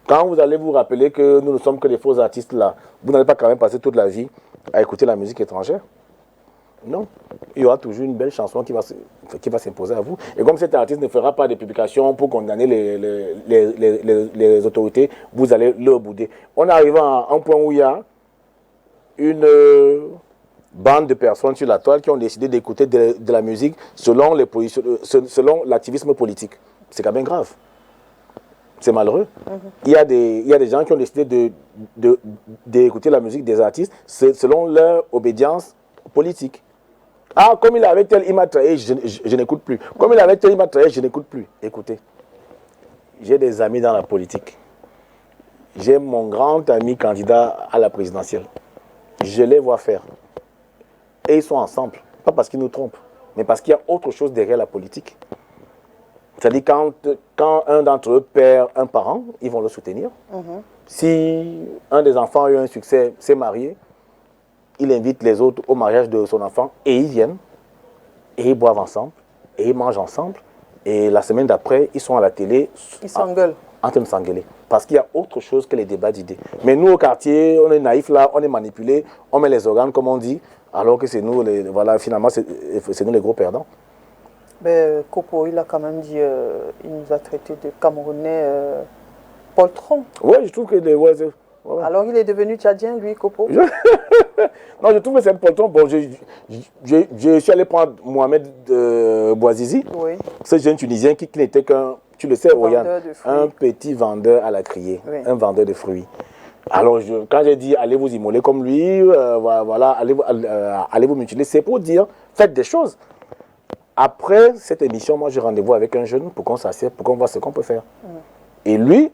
Quand vous allez vous rappeler que nous ne sommes que des faux artistes là, vous n'allez pas quand même passer toute la vie à écouter la musique étrangère. Non, il y aura toujours une belle chanson qui va s'imposer à vous. Et comme cet artiste ne fera pas de publications pour condamner les autorités, vous allez le bouder. On arrive à un point où il y a une bande de personnes sur la toile qui ont décidé d'écouter de la musique selon l'activisme politique. C'est quand même grave. C'est malheureux. Il y a des gens qui ont décidé d'écouter la musique des artistes selon leur obédience politique. Ah, comme il avait tel, il m'a trahi, je n'écoute plus. Comme il avait tel, il m'a trahi, je n'écoute plus. Écoutez, j'ai des amis dans la politique. J'ai mon grand ami candidat à la présidentielle. Je les vois faire. Et ils sont ensemble. Pas parce qu'ils nous trompent, mais parce qu'il y a autre chose derrière la politique. C'est-à-dire quand un d'entre eux perd un parent, ils vont le soutenir. Si un des enfants a eu un succès, s'est marié, il invite les autres au mariage de son enfant et ils viennent, et ils boivent ensemble, et ils mangent ensemble. Et la semaine d'après, ils sont à la télé. Ils s'engueulent. En train de s'engueuler. Parce qu'il y a autre chose que les débats d'idées. Mais nous, au quartier, on est naïfs là, on est manipulés, on met les organes, comme on dit, alors que c'est nous, voilà, finalement, c'est nous les gros perdants. Mais Kopo, il a quand même dit, il nous a traité de Camerounais poltron. Oui, je trouve que... Ouais. Alors il est devenu tchadien, lui, Kopo. Non, je trouve que c'est un poltron. Bon, je suis allé prendre Mohamed Bouazizi, Oui. ce jeune Tunisien qui n'était qu'un, tu le sais, Oriane, un fruits. petit vendeur à la criée, Oui. un vendeur de fruits. Alors, quand j'ai dit, allez vous immoler comme lui, voilà, allez vous mutiler, c'est pour dire, faites des choses. Après cette émission, moi, j'ai rendez-vous avec un jeune pour qu'on s'assied, pour qu'on voit ce qu'on peut faire. Et lui,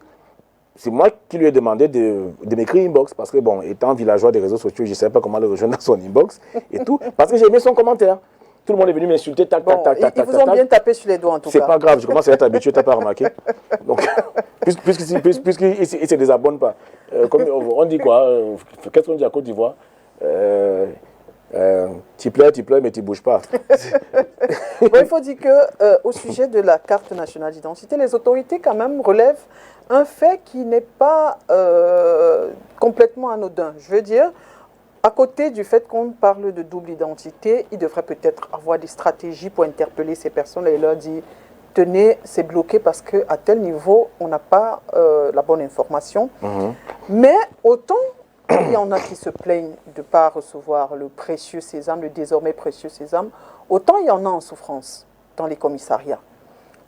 c'est moi qui lui ai demandé de m'écrire inbox, parce que, bon, étant villageois des réseaux sociaux, je ne savais pas comment le rejoindre dans son inbox et tout, parce que j'ai aimé son commentaire. Tout le monde est venu m'insulter, tac. Ils vous ont bien tapé sur les doigts, en tout cas. C'est pas grave, je commence à être habitué, tu n'as pas remarqué. Donc, puisqu'il ne se désabonne pas. Comme on dit quoi, qu'est-ce qu'on dit à Côte d'Ivoire tu pleures, mais tu ne bouges pas. Bon, il faut dire qu'au sujet de la carte nationale d'identité, les autorités quand même relèvent un fait qui n'est pas complètement anodin. Je veux dire, à côté du fait qu'on parle de double identité, il devrait peut-être avoir des stratégies pour interpeller ces personnes et leur dire, tenez, c'est bloqué parce qu'à tel niveau, on n'a pas la bonne information. Mais autant il y en a qui se plaignent de ne pas recevoir le précieux sésame, le désormais précieux sésame, autant il y en a en souffrance dans les commissariats.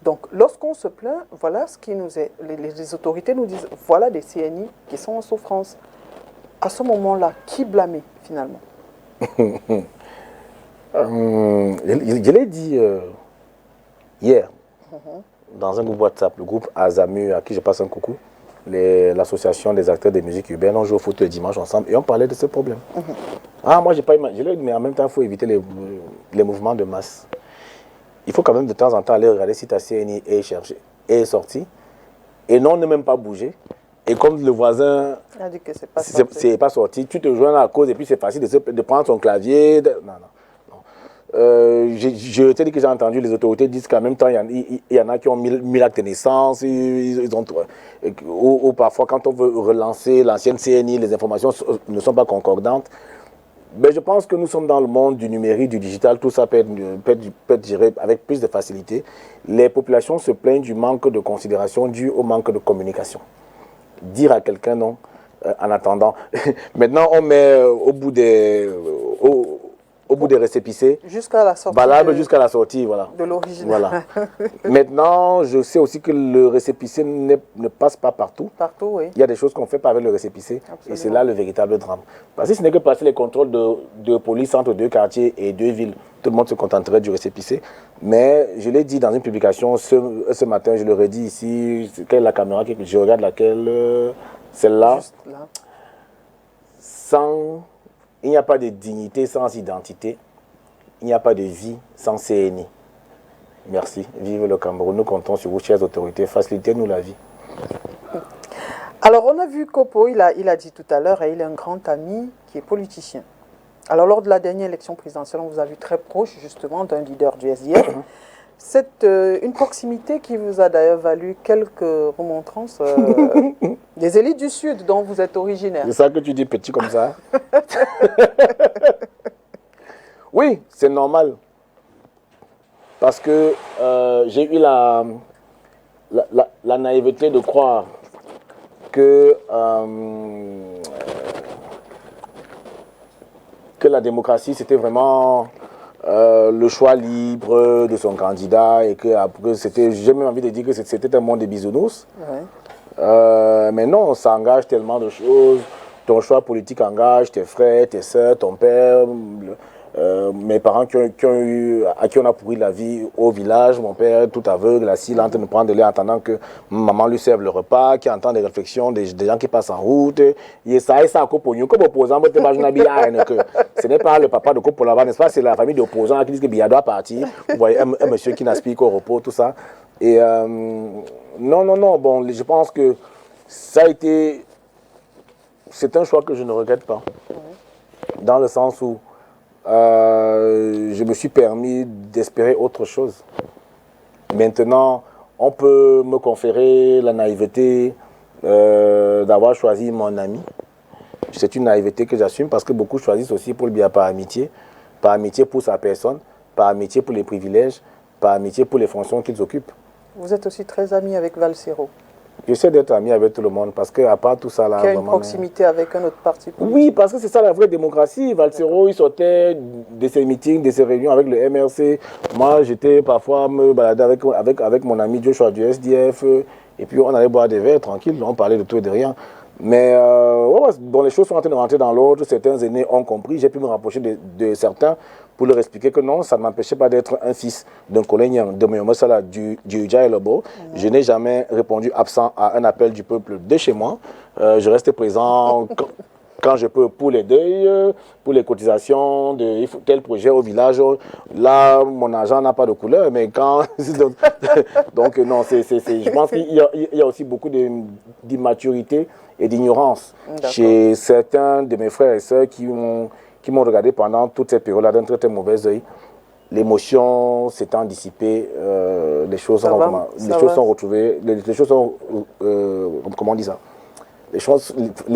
Donc, lorsqu'on se plaint, voilà ce qui nous est. Les autorités nous disent, voilà des CNI qui sont en souffrance. À ce moment-là, qui blâmer finalement? Je l'ai dit hier, dans un groupe WhatsApp, le groupe Azamu, à qui je passe un coucou, l'association des acteurs de musique urbaine, on joue au foot le dimanche ensemble et on parlait de ce problème. Ah, moi, j'ai pas imaginé, mais en même temps, il faut éviter les mouvements de masse. Il faut quand même de temps en temps aller regarder si ta CNI est sortie et non, ne même pas bouger. Et comme le voisin a dit que c'est pas sorti, tu te joins à la cause et puis c'est facile de prendre son clavier. Non. Je t'ai dit que j'ai entendu les autorités disent qu'en même temps, il y en a qui ont mis l'acte de naissance, ou parfois quand on veut relancer l'ancienne CNI, les informations ne sont pas concordantes. Mais je pense que nous sommes dans le monde du numérique, du digital, tout ça peut être géré avec plus de facilité. Les populations se plaignent du manque de considération dû au manque de communication. Dire à quelqu'un non, en attendant. Maintenant, on met au bout des récépissés. Jusqu'à la sortie. Valable jusqu'à la sortie, voilà. De l'origine. Voilà. Maintenant, je sais aussi que le récépissé ne passe pas partout. Partout, oui. Il y a des choses qu'on ne fait pas avec le récépissé. Absolument. Et c'est là le véritable drame. Parce que ce n'est que passer les contrôles de police entre deux quartiers et deux villes. Tout le monde se contenterait du récépissé. Mais je l'ai dit dans une publication ce matin, je l'aurais dit ici, quelle est la caméra, je regarde laquelle, celle-là. Il n'y a pas de dignité sans identité. Il n'y a pas de vie sans CNI. Merci. Vive le Cameroun. Nous comptons sur vous, chères autorités. Facilitez-nous la vie. Alors, on a vu Kopo, il a dit tout à l'heure, et il est un grand ami qui est politicien. Alors, lors de la dernière élection présidentielle, on vous a vu très proche, justement, d'un leader du SDF. C'est une proximité qui vous a d'ailleurs valu quelques remontrances des élites du Sud dont vous êtes originaire. C'est ça que tu dis petit comme ça? Oui, c'est normal. Parce que j'ai eu la naïveté de croire que la démocratie, c'était vraiment le choix libre de son candidat et que c'était, j'ai même envie de dire que c'était un monde de bisounours. Ouais. Mais non, ça engage tellement de choses. Ton choix politique engage tes frères, tes soeurs, ton père, mes parents à qui on a pourri la vie au village, mon père tout aveugle, assis, en train de prendre de lait en attendant que maman lui serve le repas, qui entend des réflexions des gens qui passent en route. Et ça, comme opposant, ce n'est pas le papa de Kopola, n'est-ce pas? C'est la famille d'opposants qui disent que Biya doit partir. Vous voyez, un monsieur qui n'aspire qu'au repos, tout ça. Et non, bon, je pense que ça a été... C'est un choix que je ne regrette pas. dans le sens où je me suis permis d'espérer autre chose. Maintenant, on peut me conférer la naïveté d'avoir choisi mon ami. C'est une naïveté que j'assume parce que beaucoup choisissent aussi pour le bien par amitié pour sa personne, par amitié pour les privilèges, par amitié pour les fonctions qu'ils occupent. Vous êtes aussi très ami avec Valsero. J'essaie d'être ami avec tout le monde parce qu'à part tout ça là... Qui a une proximité avec un autre parti politique. Oui, parce que c'est ça la vraie démocratie. Valsero, il sortait de ses meetings, de ses réunions avec le MRC. Moi, j'étais parfois me balader avec mon ami Joshua du SDF. Et puis on allait boire des verres tranquille, on parlait de tout et de rien. Mais bon, les choses sont en train de rentrer dans l'ordre. Certains aînés ont compris. J'ai pu me rapprocher de certains pour leur expliquer que non, ça ne m'empêchait pas d'être un fils d'un collègue de Moyomosala du Djaïlobo. Je n'ai jamais répondu absent à un appel du peuple de chez moi. Je reste présent quand je peux pour les deuils, pour les cotisations de tel projet au village. Là, mon argent n'a pas de couleur, mais quand... donc non, je pense qu'il y a aussi beaucoup d'immaturité et d'ignorance chez certains de mes frères et sœurs qui m'ont regardé pendant toute cette période-là d'un très très mauvais œil. L'émotion s'étant dissipée, les choses sont retrouvées, les choses sont, comment on dit ça, les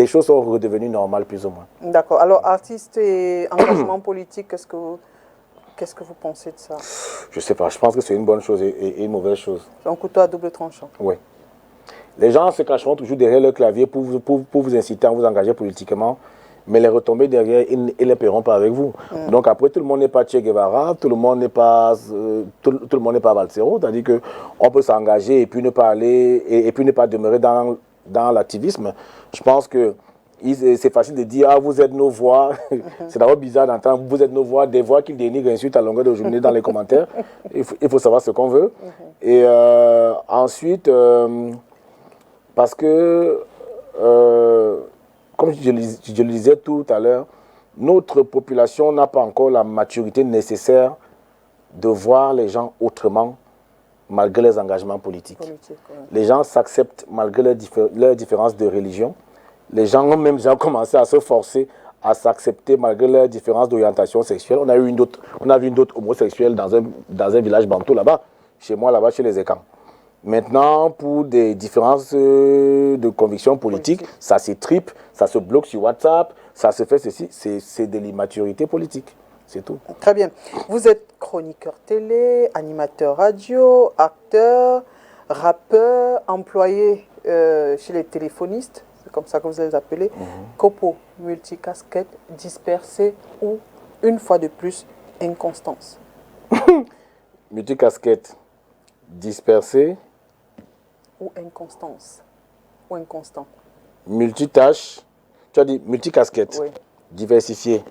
choses sont redevenues normales plus ou moins. D'accord. Alors, artiste et engagement politique, qu'est-ce que vous pensez de ça? Je ne sais pas, je pense que c'est une bonne chose et une mauvaise chose. C'est un couteau à double tranchant. Oui. Les gens se cacheront toujours derrière leur clavier pour vous inciter à vous engager politiquement, mais les retombées derrière, ils ne les paieront pas avec vous. Donc après, tout le monde n'est pas Che Guevara, tout le monde n'est pas Valsero, c'est-à-dire qu'on peut s'engager et puis ne pas aller, et puis ne pas demeurer dans l'activisme. Je pense que c'est facile de dire, ah, vous êtes nos voix. C'est d'abord bizarre d'entendre, vous êtes nos voix, des voix qui dénigrent insultent à longueur de journée dans les commentaires. Il faut savoir ce qu'on veut. Et ensuite, parce que, comme je le disais tout à l'heure, notre population n'a pas encore la maturité nécessaire de voir les gens autrement, malgré les engagements politiques. Les gens s'acceptent malgré leurs différences de religion. Les gens ont même déjà commencé à se forcer à s'accepter malgré leurs différences d'orientation sexuelle. On a vu une autre homosexuelle dans un village bantou là-bas, chez moi, là-bas, chez les Écans. Maintenant, pour des différences de convictions politiques, ça s'étripe, ça se bloque sur WhatsApp, ça se fait ceci, c'est de l'immaturité politique, c'est tout. Très bien. Vous êtes chroniqueur télé, animateur radio, acteur, rappeur, employé chez les téléphonistes, c'est comme ça que vous les appelez, copo, multicasquette, dispersé ou, une fois de plus, inconstance. Multicasquette, dispersé. Ou inconstance. Ou inconstant. Multitâche. Tu as dit multicasquette. Oui. Diversifié.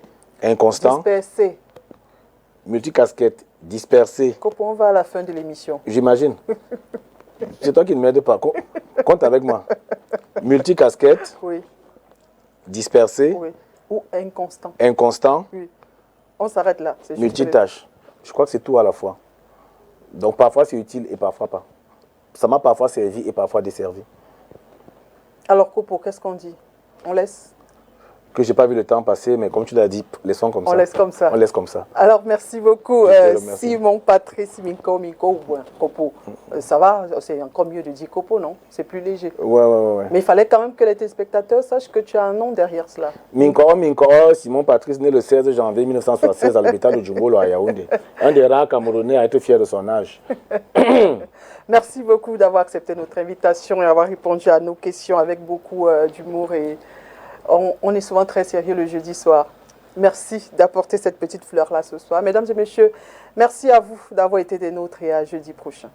Inconstant. Dispersé. Multicasquette. Dispersé. Copo, on va à la fin de l'émission. J'imagine. C'est toi qui ne m'aides pas. Compte avec moi. Multicasquette. Oui. Dispersé. Oui. Ou inconstant. Inconstant. Oui. On s'arrête là. Multitâche. Je crois que c'est tout à la fois. Donc parfois c'est utile et parfois pas. Ça m'a parfois servi et parfois desservi. Alors Copo, qu'est-ce qu'on dit? On laisse? Que j'ai pas vu le temps passer, mais comme tu l'as dit, laissons comme ça. On laisse comme ça. On laisse comme ça. Alors merci beaucoup Merci. Simon Patrice Minko Copo. Ça va? C'est encore mieux de dire Copo, non? C'est plus léger. Ouais. Mais il fallait quand même que les téléspectateurs sachent que tu as un nom derrière cela. Minko, Simon Patrice, né le 16 janvier 1976 à l'hôpital de Djumbolo à Yaoundé. Un des rares Camerounais à être fier de son âge. Merci beaucoup d'avoir accepté notre invitation et avoir répondu à nos questions avec beaucoup d'humour. Et on est souvent très sérieux le jeudi soir. Merci d'apporter cette petite fleur-là ce soir. Mesdames et messieurs, merci à vous d'avoir été des nôtres et à jeudi prochain.